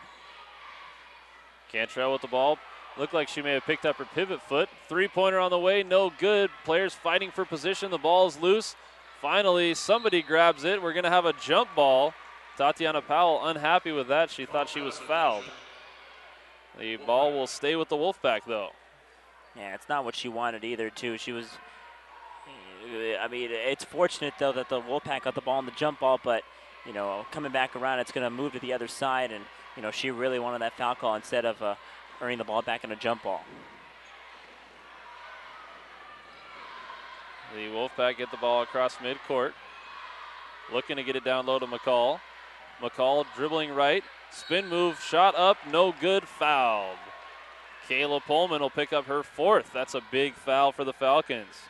Cantrell with the ball. Looked like she may have picked up her pivot foot. Three-pointer on the way, no good. Players fighting for position. The ball's loose. Finally, somebody grabs it. We're going to have a jump ball. Tatiana Powell unhappy with that. She thought she was fouled. The ball will stay with the Wolfpack, though. Yeah, it's not what she wanted either, too. It's fortunate, though, that the Wolfpack got the ball on the jump ball, but, coming back around, it's going to move to the other side, and, she really wanted that foul call instead of earning the ball back in a jump ball. The Wolfpack get the ball across midcourt. Looking to get it down low to McCall. McCall dribbling right. Spin move, shot up, no good, fouled. Kayla Pullman will pick up her 4th. That's a big foul for the Falcons.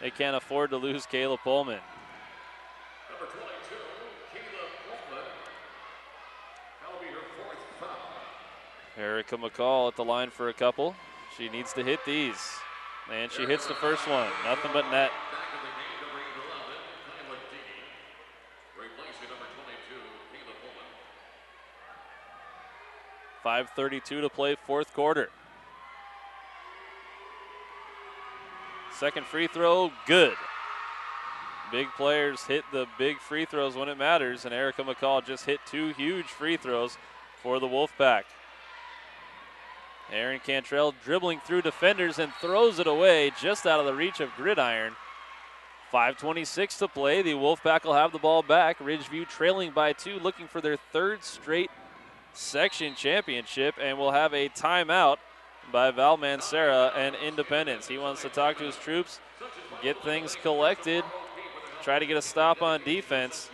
They can't afford to lose Kayla Pullman. Number 22, Kayla Pullman. That'll be her 4th foul. Erica McCall at the line for a couple. She needs to hit these. And she hits the first one. Nothing but net. Back in the game, number 11, Kyla Dickey. Replacing number 22, Kayla Pullman. 5:32 to play, fourth quarter. Second free throw, good. Big players hit the big free throws when it matters, and Erica McCall just hit 2 huge free throws for the Wolfpack. Aaron Cantrell dribbling through defenders and throws it away just out of the reach of Gridiron. 5:26 to play. The Wolfpack will have the ball back. Ridgeview trailing by 2, looking for their 3rd straight section championship, and will have a timeout by Val Mancera and Independence. He wants to talk to his troops, get things collected, try to get a stop on defense.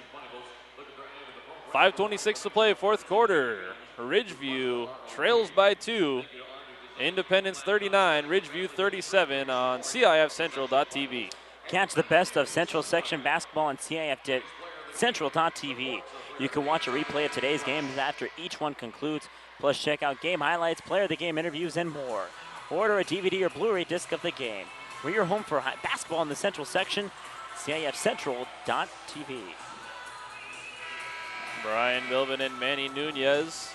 5:26 to play, fourth quarter. Ridgeview trails by 2. Independence 39, Ridgeview 37 on CIFCentral.tv. Catch the best of Central Section basketball on CIFCentral.tv. You can watch a replay of today's games after each one concludes, plus check out game highlights, player of the game interviews, and more. Order a DVD or Blu-ray disc of the game. We're your home for basketball in the Central Section, CIFCentral.tv. Brian Milvin and Manny Nunez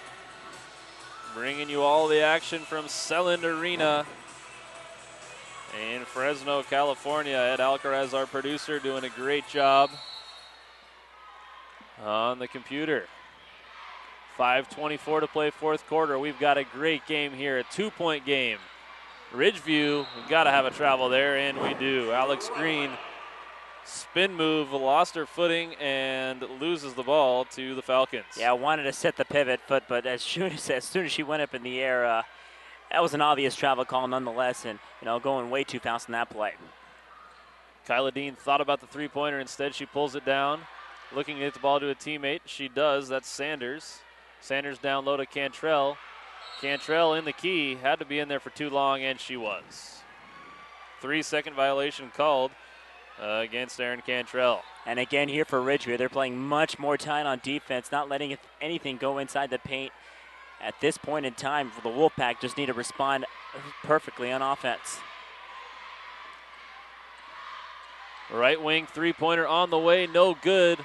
Bringing you all the action from Selland Arena in Fresno, California. Ed Alcaraz, our producer, doing a great job on the computer. 5:24 to play fourth quarter. We've got a great game here, a 2-point game. Ridgeview, we've got to have a travel there, and we do. Alex Green, spin move, lost her footing, and loses the ball to the Falcons. Yeah, wanted to set the pivot foot, but as soon as she went up in the air, that was an obvious travel call nonetheless, and going way too fast in that play. Kyla Dean thought about the three-pointer. Instead, she pulls it down, looking to get the ball to a teammate. She does. That's Sanders. Sanders down low to Cantrell. Cantrell in the key. Had to be in there for too long, and she was. 3-second violation called against Erin Cantrell. And again here for Ridgeview, they're playing much more tight on defense, not letting anything go inside the paint. At this point in time, the Wolfpack just need to respond perfectly on offense. Right wing three-pointer on the way, no good.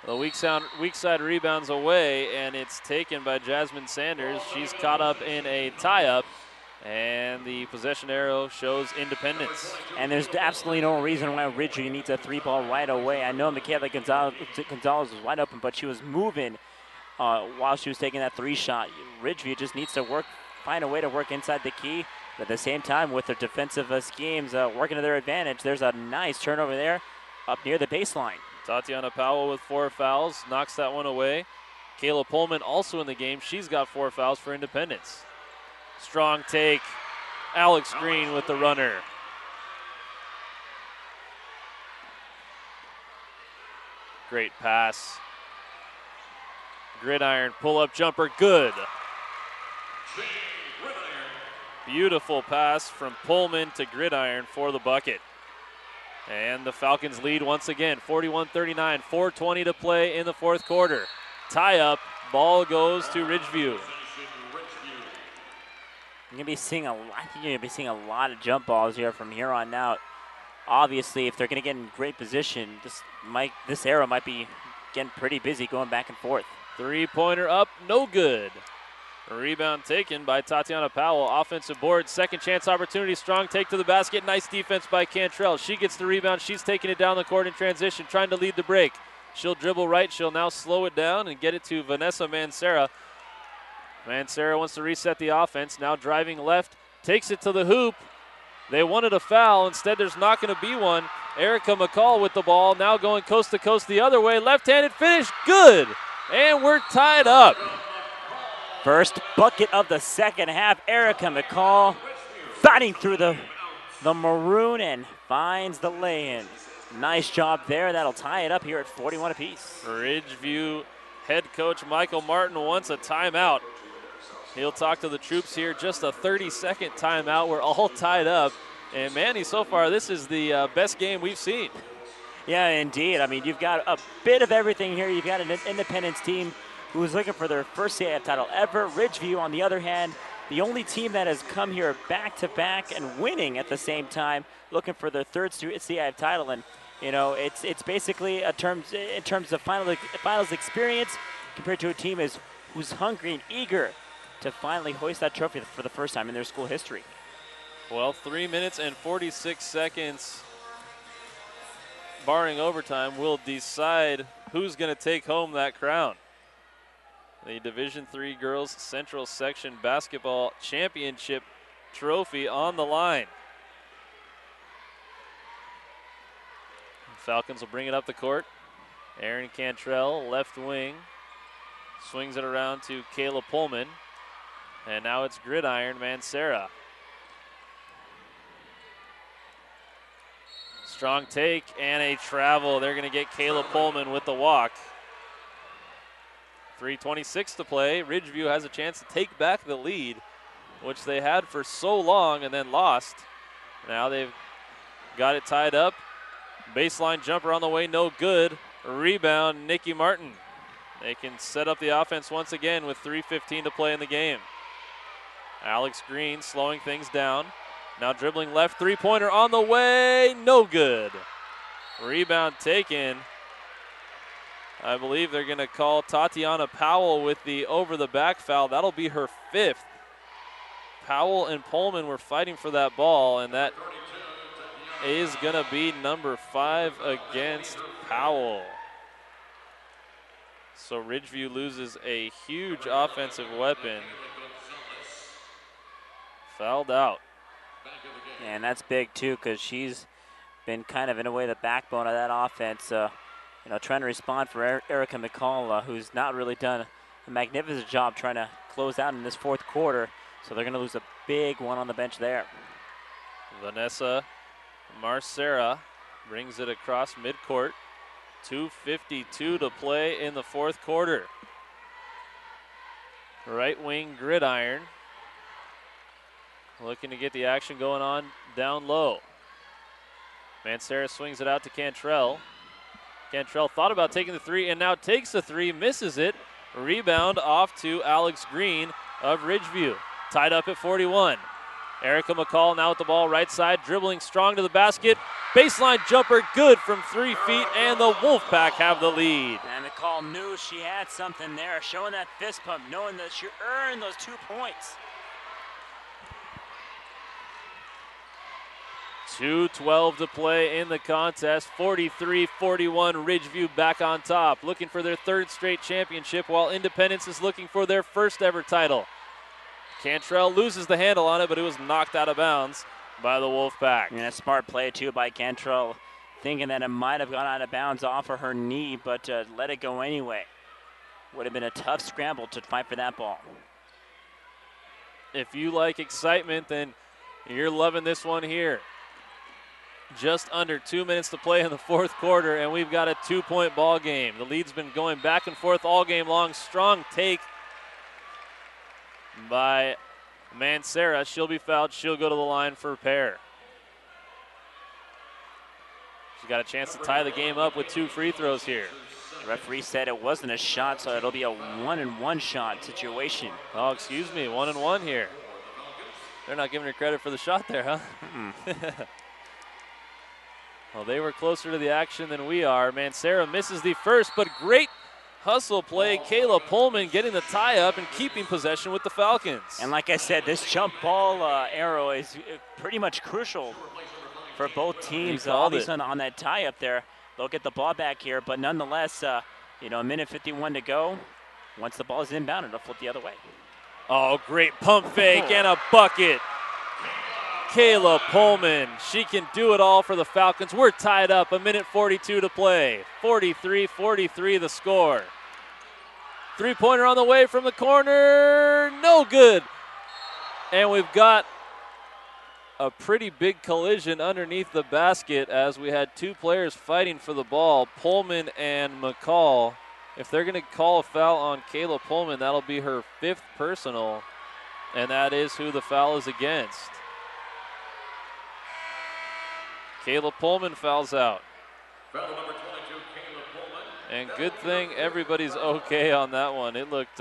The weak side rebounds away, and it's taken by Jasmine Sanders. She's caught up in a tie-up, and the possession arrow shows Independence. And there's absolutely no reason why Ridgeview needs a three-ball right away. I know Michaela Gonzalez was wide open, but she was moving while she was taking that three-shot. Ridgeview just needs to find a way to work inside the key. But at the same time, with their defensive schemes working to their advantage, there's a nice turnover there up near the baseline. Tatiana Powell with 4 fouls, knocks that one away. Kayla Pullman also in the game. She's got 4 fouls for Independence. Strong take. Alex Green with the runner. Great pass. Gridiron pull-up jumper, good. Beautiful pass from Pullman to Gridiron for the bucket. And the Falcons lead once again, 41-39, 4:20 to play in the fourth quarter. Tie up, ball goes to Ridgeview. You're gonna be seeing a lot of jump balls here from here on out. Obviously, if they're gonna get in great position, this arrow might be getting pretty busy going back and forth. Three-pointer up, no good. Rebound taken by Tatiana Powell. Offensive board, second chance opportunity. Strong take to the basket. Nice defense by Cantrell. She gets the rebound. She's taking it down the court in transition, trying to lead the break. She'll dribble right. She'll now slow it down and get it to Vanessa Mancera. Mancera wants to reset the offense. Now driving left, takes it to the hoop. They wanted a foul. Instead, there's not going to be one. Erica McCall with the ball. Now going coast to coast the other way. Left-handed finish. Good. And we're tied up. First bucket of the second half. Erica McCall fighting through the maroon and finds the lay-in. Nice job there. That'll tie it up here at 41 apiece. Ridgeview head coach Michael Martin wants a timeout. He'll talk to the troops here. Just a 30-second timeout. We're all tied up. And, Manny, so far this is the best game we've seen. Yeah, indeed. I mean, you've got a bit of everything here. You've got an Independence team who's looking for their first CIF title ever. Ridgeview, on the other hand, the only team that has come here back-to-back and winning at the same time, looking for their third CIF title. And, it's basically in terms of finals experience compared to a team who's hungry and eager to finally hoist that trophy for the first time in their school history. Well, 3 minutes and 46 seconds, barring overtime, will decide who's going to take home that crown. The Division III Girls Central Section Basketball Championship trophy on the line. Falcons will bring it up the court. Erin Cantrell, left wing, swings it around to Kayla Pullman. And now it's Gridiron Mancera. Strong take and a travel. They're going to get Kayla Pullman with the walk. 3:26 to play. Ridgeview has a chance to take back the lead, which they had for so long and then lost. Now they've got it tied up. Baseline jumper on the way, no good. Rebound, Nikki Martin. They can set up the offense once again with 3:15 to play in the game. Alex Green slowing things down. Now dribbling left, three-pointer on the way, no good. Rebound taken. I believe they're going to call Tatiana Powell with the over-the-back foul. That'll be her 5th. Powell and Pullman were fighting for that ball, and that is going to be number 5 against Powell. So Ridgeview loses a huge offensive weapon. Fouled out. And that's big, too, because she's been kind of, in a way, the backbone of that offense. Trying to respond for Erica McCall, who's not really done a magnificent job trying to close out in this 4th quarter. So they're going to lose a big one on the bench there. Vanessa Marcera brings it across midcourt. 2:52 to play in the 4th quarter. Right wing gridiron. Looking to get the action going on down low. Mancera swings it out to Cantrell. Cantrell thought about taking the 3 and now takes the 3, misses it. Rebound off to Alex Green of Ridgeview. Tied up at 41. Erica McCall now with the ball right side, dribbling strong to the basket. Baseline jumper good from 3 feet, and the Wolfpack have the lead. And McCall knew she had something there, showing that fist pump, knowing that she earned those 2 points. 2:12 to play in the contest. 43-41, Ridgeview back on top, looking for their 3rd straight championship, while Independence is looking for their 1st ever title. Cantrell loses the handle on it, but it was knocked out of bounds by the Wolfpack. And a smart play, too, by Cantrell, thinking that it might have gone out of bounds off of her knee, but let it go anyway. Would have been a tough scramble to fight for that ball. If you like excitement, then you're loving this one here. Just under 2 minutes to play in the 4th quarter, and we've got a 2-point ball game. The lead's been going back and forth all game long. Strong take by Mancera. She'll be fouled. She'll go to the line for a pair. She's got a chance to tie the game up with 2 free throws here. The referee said it wasn't a shot, so it'll be a 1-and-1 shot situation. Oh, excuse me, 1-and-1 here. They're not giving her credit for the shot there, huh? Well, they were closer to the action than we are. Mancera misses the first, but great hustle play. Kayla Pullman getting the tie up and keeping possession with the Falcons. And like I said, this jump ball arrow is pretty much crucial for both teams. All these on that tie up there, they'll get the ball back here, but nonetheless, a minute 51 to go. Once the ball is inbound, it'll flip the other way. Oh, great pump fake and a bucket. Kayla Pullman, she can do it all for the Falcons. We're tied up, a minute 42 to play. 43-43 the score. 3-pointer on the way from the corner, no good. And we've got a pretty big collision underneath the basket as we had 2 players fighting for the ball, Pullman and McCall. If they're going to call a foul on Kayla Pullman, that'll be her 5th personal, and that is who the foul is against. Kayla Pullman fouls out. Foul number 22, Kayla Pullman. And good thing everybody's okay on that one. It looked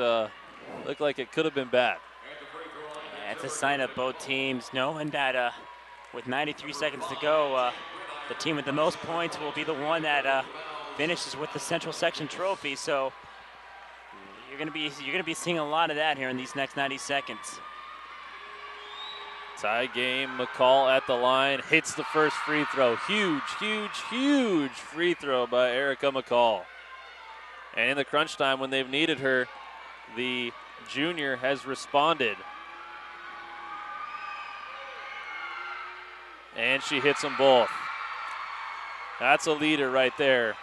like it could have been bad. Yeah, it's a sign of both teams knowing that with 93 seconds to go, the team with the most points will be the one that finishes with the Central Section trophy. So you're gonna be seeing a lot of that here in these next 90 seconds. Tie game, McCall at the line, hits the first free throw. Huge, huge, huge free throw by Erica McCall. And in the crunch time when they've needed her, the junior has responded. And she hits them both. That's a leader right there.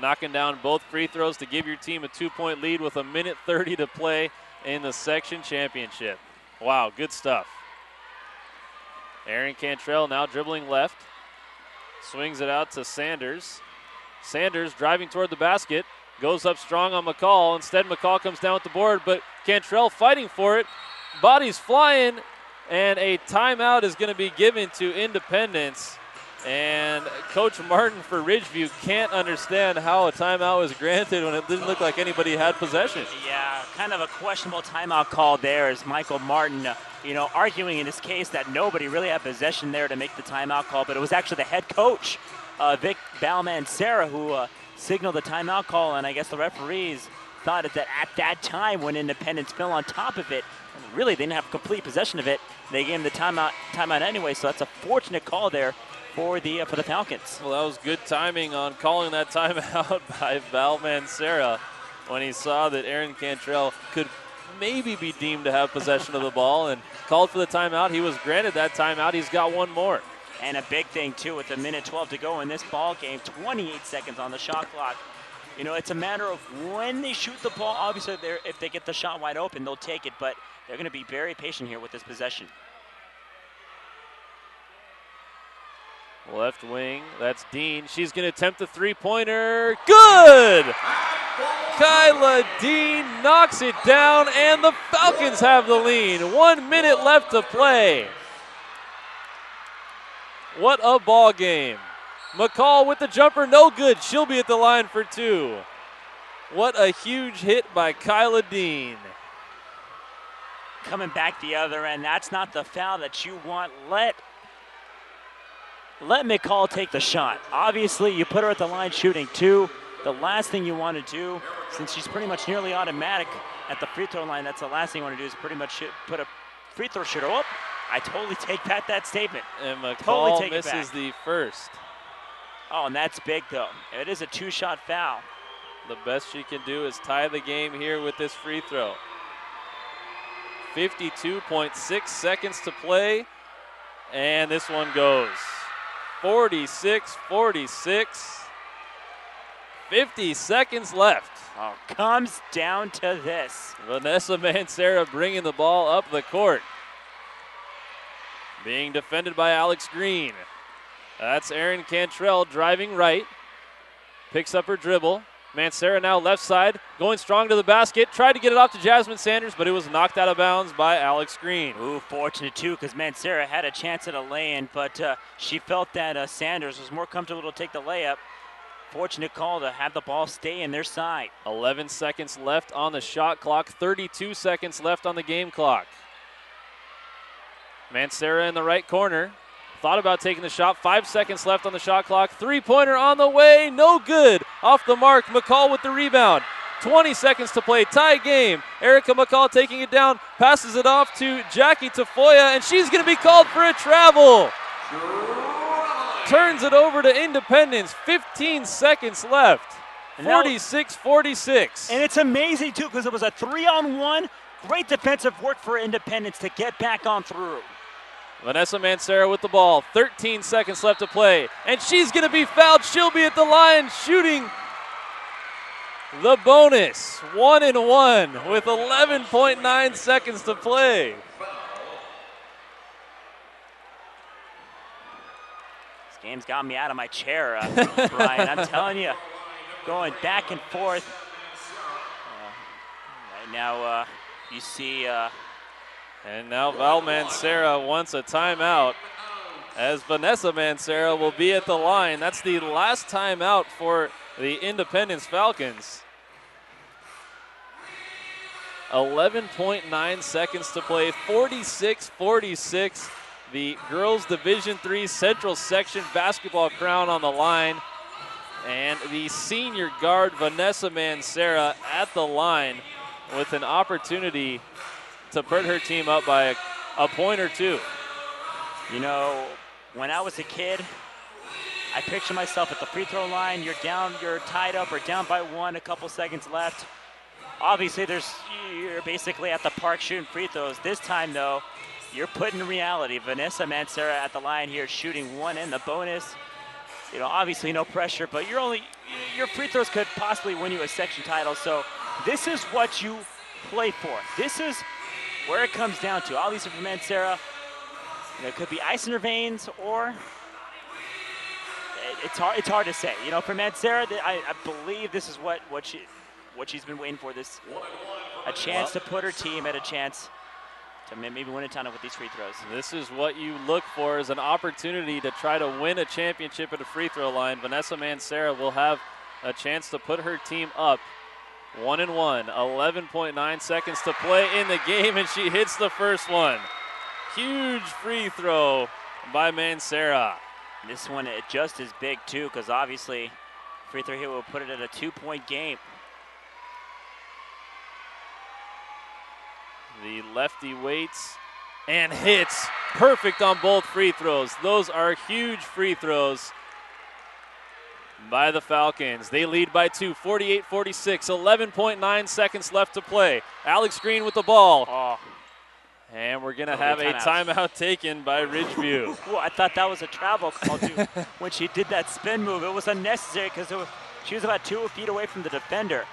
Knocking down both free throws to give your team a 2-point lead with a minute 30 to play in the section championship. Wow, good stuff. Erin Cantrell now dribbling left. Swings it out to Sanders. Sanders driving toward the basket. Goes up strong on McCall. Instead, McCall comes down with the board, but Cantrell fighting for it. Bodies flying, and a timeout is going to be given to Independence. And Coach Martin for Ridgeview can't understand how a timeout was granted when it didn't look like anybody had possession. Yeah, kind of a questionable timeout call there as Michael Martin, arguing in his case that nobody really had possession there to make the timeout call, but it was actually the head coach Vic Balmansera, who signaled the timeout call, and I guess the referees thought that at that time when Independence fell on top of it, really they didn't have complete possession of it. They gave him the timeout anyway, so that's a fortunate call there for the Falcons. Well, that was good timing on calling that timeout by Balmansera when he saw that Aaron Cantrell could maybe be deemed to have possession of the ball and called for the timeout. He was granted that timeout. He's got one more. And a big thing, too, with a minute 12 to go in this ball game, 28 seconds on the shot clock. You know, it's a matter of when they shoot the ball. Obviously, if they get the shot wide open, they'll take it, but they're going to be very patient here with this possession. Left wing, that's Dean. She's going to attempt the three-pointer. Good! Kyla Dean knocks it down, and the Falcons have the lead. 1 minute left to play. What a ball game. McCall with the jumper, no good. She'll be at the line for two. What a huge hit by Kyla Dean. Coming back the other end, that's not the foul that you want. Let McCall take the shot. Obviously, you put her at the line shooting two. The last thing you want to do, since she's pretty much nearly automatic at the free throw line, that's the last thing you want to do is pretty much put a free throw shooter. Oh, I totally take back that statement. And McCall totally misses the first. Oh, and that's big, though. It is a two-shot foul. The best she can do is tie the game here with this free throw. 52.6 seconds to play, and this one goes. 46-46. 50 seconds left. Oh, comes down to this. Vanessa Mancera bringing the ball up the court. Being defended by Alex Green. That's Erin Cantrell driving right. Picks up her dribble. Mancera now left side, going strong to the basket. Tried to get it off to Jasmine Sanders, but it was knocked out of bounds by Alex Green. Ooh, fortunate too, because Mancera had a chance at a lay-in, but she felt that Sanders was more comfortable to take the layup. Fortunate call to have the ball stay in their side. 11 seconds left on the shot clock, 32 seconds left on the game clock. Mancera in the right corner. Thought about taking the shot. 5 seconds left on the shot clock. Three-pointer on the way. No good. Off the mark. McCall with the rebound. 20 seconds to play. Tie game. Erica McCall taking it down. Passes it off to Jackie Tafoya, and she's going to be called for a travel. Turns it over to Independence. 15 seconds left. 46-46. And it's amazing, too, because it was a 3-on-1. Great defensive work for Independence to get back on through. Vanessa Mancera with the ball. 13 seconds left to play. And she's going to be fouled. She'll be at the line shooting the bonus. 1-and-1 with 11.9 seconds to play. This game's got me out of my chair, Brian. I'm telling you, going back and forth. Right now, you see... And now Val Mancera wants a timeout as Vanessa Mancera will be at the line. That's the last timeout for the Independence Falcons. 11.9 seconds to play, 46-46. The girls Division III Central Section basketball crown on the line. And the senior guard Vanessa Mancera at the line with an opportunity to put her team up by a point or two. You know, when I was a kid, I picture myself at the free throw line. You're down, you're tied up or down by one, a couple seconds left. Obviously, you're basically at the park shooting free throws. This time, though, you're put in reality. Vanessa Mancera at the line here shooting one in the bonus. You know, obviously no pressure, but your free throws could possibly win you a section title. So this is what you play for. This is where it comes down to. Obviously for Mancera, it could be ice in her veins, or it's hard to say. You know, for Mancera, I believe this is what she's been waiting for. A chance to put her team at a chance to maybe win a title with these free throws. This is what you look for, as an opportunity to try to win a championship at a free throw line. Vanessa Mancera will have a chance to put her team up 1-and-1, 11.9 seconds to play in the game, and she hits the first one. Huge free throw by Mancera. This one just as big too, because obviously free throw here will put it at a 2-point game. The lefty waits and hits. Perfect on both free throws. Those are huge free throws by the Falcons. They lead by 2, 48-46, 11.9 seconds left to play. Alex Green with the ball. Oh. And we're going to have a timeout taken by Ridgeview. Well, I thought that was a travel call, too. When she did that spin move, it was unnecessary because she was about 2 feet away from the defender.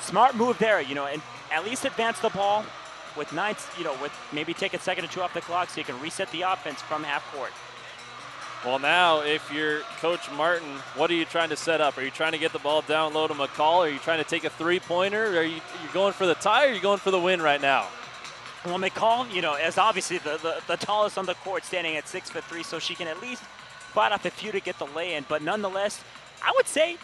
Smart move there, you know, and at least advance the ball with with maybe take a second or 2 off the clock so you can reset the offense from half court. Well, now, if you're Coach Martin, what are you trying to set up? Are you trying to get the ball down low to McCall? Are you trying to take a three-pointer? Are you going for the tie, or are you going for the win right now? Well, McCall, you know, is obviously the tallest on the court, standing at 6'3", so she can at least fight off a few to get the lay-in. But nonetheless, I would say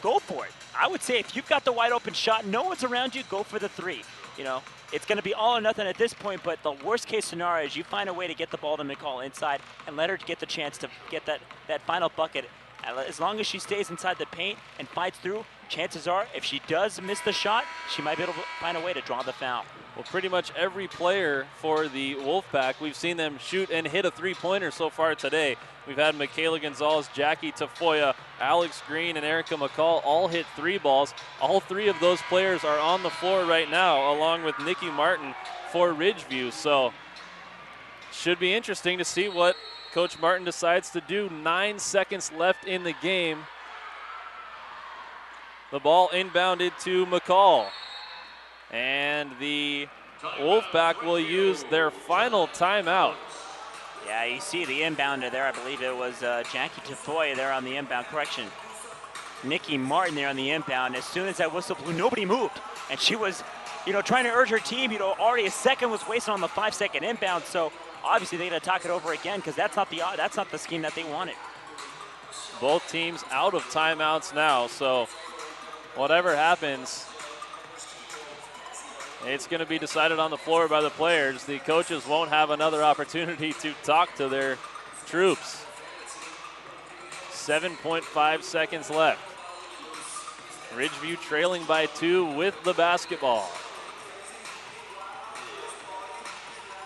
go for it. I would say if you've got the wide open shot, no one's around you, go for the 3. You know, it's going to be all or nothing at this point, but the worst case scenario is you find a way to get the ball to McCall inside and let her get the chance to get that final bucket. As long as she stays inside the paint and fights through, chances are if she does miss the shot, she might be able to find a way to draw the foul. Well, pretty much every player for the Wolfpack, we've seen them shoot and hit a three-pointer so far today. We've had Michaela Gonzalez, Jackie Tafoya, Alex Green, and Erica McCall all hit 3 balls. All 3 of those players are on the floor right now, along with Nikki Martin for Ridgeview. So should be interesting to see what Coach Martin decides to do. 9 seconds left in the game. The ball inbounded to McCall. And the Wolfpack will use their final timeout. Yeah, you see the inbounder there. I believe it was Jackie Tafoya there on the inbound. Correction. Nikki Martin there on the inbound. As soon as that whistle blew, nobody moved. And she was, you know, trying to urge her team. You know, already a second was wasted on the 5-second inbound. So obviously they got to talk it over again because that's not the scheme that they wanted. Both teams out of timeouts now. So whatever happens, it's going to be decided on the floor by the players. The coaches won't have another opportunity to talk to their troops. 7.5 seconds left. Ridgeview trailing by 2 with the basketball.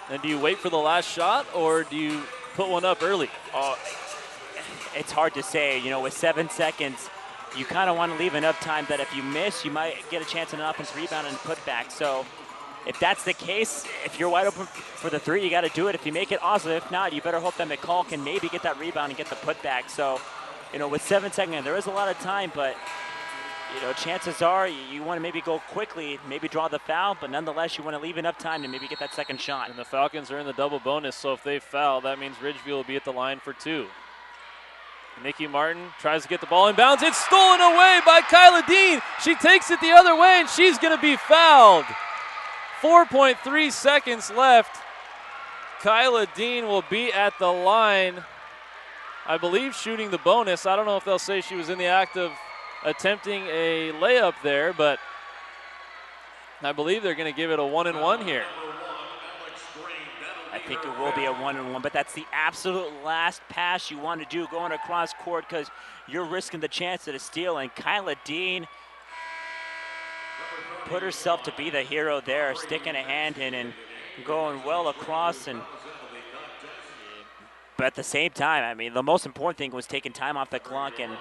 And do you wait for the last shot, or do you put one up early? Oh, it's hard to say. You know, with 7 seconds, you kind of want to leave enough time that if you miss, you might get a chance at an offensive rebound and put back. So if that's the case, if you're wide open for the 3, you got to do it. If you make it, awesome. If not, you better hope that McCall can maybe get that rebound and get the putback. So, you know, with 7 seconds, there is a lot of time, but, you know, chances are you want to maybe go quickly, maybe draw the foul, but nonetheless, you want to leave enough time to maybe get that second shot. And the Falcons are in the double bonus, so if they foul, that means Ridgeview will be at the line for 2. Nikki Martin tries to get the ball in bounds. It's stolen away by Kyla Dean. She takes it the other way, and she's going to be fouled. 4.3 seconds left. Kyla Dean will be at the line, I believe, shooting the bonus. I don't know if they'll say she was in the act of attempting a layup there, but I believe they're going to give it a 1-and-1 here. I think it will be a 1-and-1, but that's the absolute last pass you want to do going across court because you're risking the chance at a steal. And Kyla Dean put herself to be the hero there, sticking a hand in and going well across. But at the same time, I mean, the most important thing was taking time off the clock and,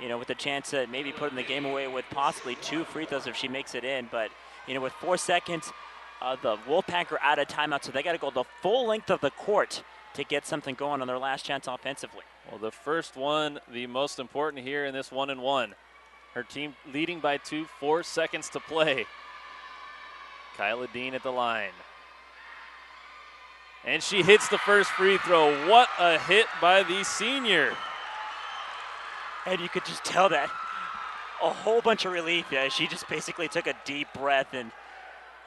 you know, with the chance to maybe putting the game away with possibly 2 free throws if she makes it in. But, you know, with 4 seconds, the Wolfpack are out of timeout, so they got to go the full length of the court to get something going on their last chance offensively. Well, the first one, the most important here in this 1-and-1. Her team leading by 2, 4 seconds to play. Kyla Dean at the line. And she hits the first free throw. What a hit by the senior. And you could just tell that a whole bunch of relief. Yeah, she just basically took a deep breath and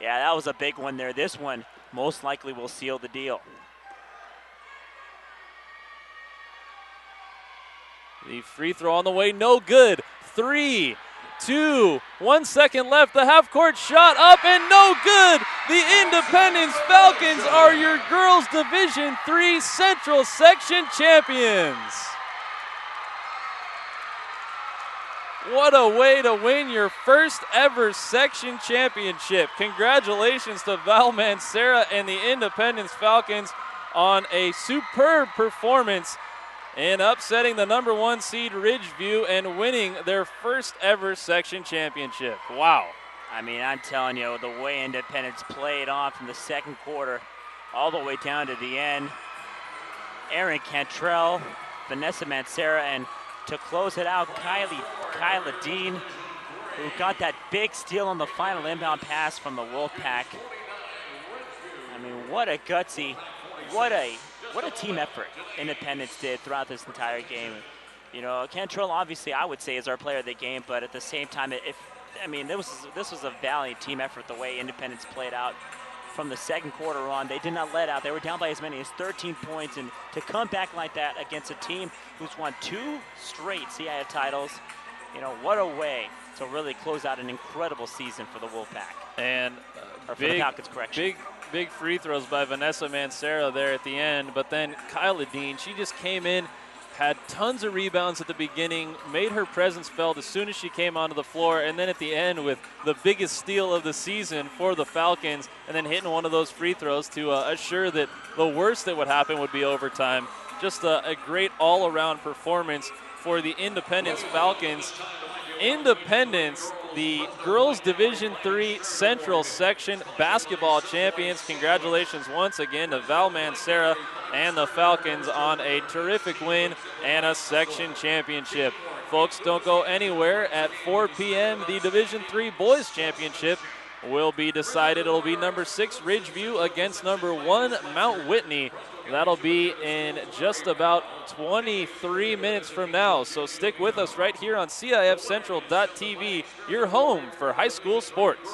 yeah, that was a big one there. This one most likely will seal the deal. The free throw on the way, no good. 3 2. 1 second left. The half-court shot up and no good. The Independence Falcons are your girls Division III Central Section champions. What a way to win your first ever section championship. Congratulations to Val Mancera and the Independence Falcons on a superb performance in upsetting the number 1 seed Ridgeview and winning their first ever section championship. Wow. I mean, I'm telling you, the way Independence played off from the second quarter all the way down to the end. Erin Cantrell, Vanessa Mancera, and to close it out, Kyla Dean, who got that big steal on the final inbound pass from the Wolfpack. I mean, what a gutsy, what a team effort Independence did throughout this entire game. You know, Cantrell obviously I would say is our player of the game, but at the same time, this was a valiant team effort the way Independence played out from the second quarter on. They did not let out. They were down by as many as 13 points, and to come back like that against a team who's won 2 straight CIF titles, you know, what a way to really close out an incredible season for the Wolfpack. And for the Falcons, correction. Big free throws by Vanessa Mancera there at the end, but then Kyla Dean, she just came in, had tons of rebounds at the beginning, made her presence felt as soon as she came onto the floor, and then at the end with the biggest steal of the season for the Falcons, and then hitting one of those free throws to assure that the worst that would happen would be overtime. Just a great all-around performance for the Independence Falcons. Independence, the Girls Division III Central Section basketball champions. Congratulations once again to Val Mancera and the Falcons on a terrific win and a section championship. Folks, don't go anywhere. At 4 p.m., the Division III Boys Championship will be decided. It'll be number 6 Ridgeview against number 1 Mount Whitney. That'll be in just about 23 minutes from now. So stick with us right here on CIFCentral.tv, your home for high school sports.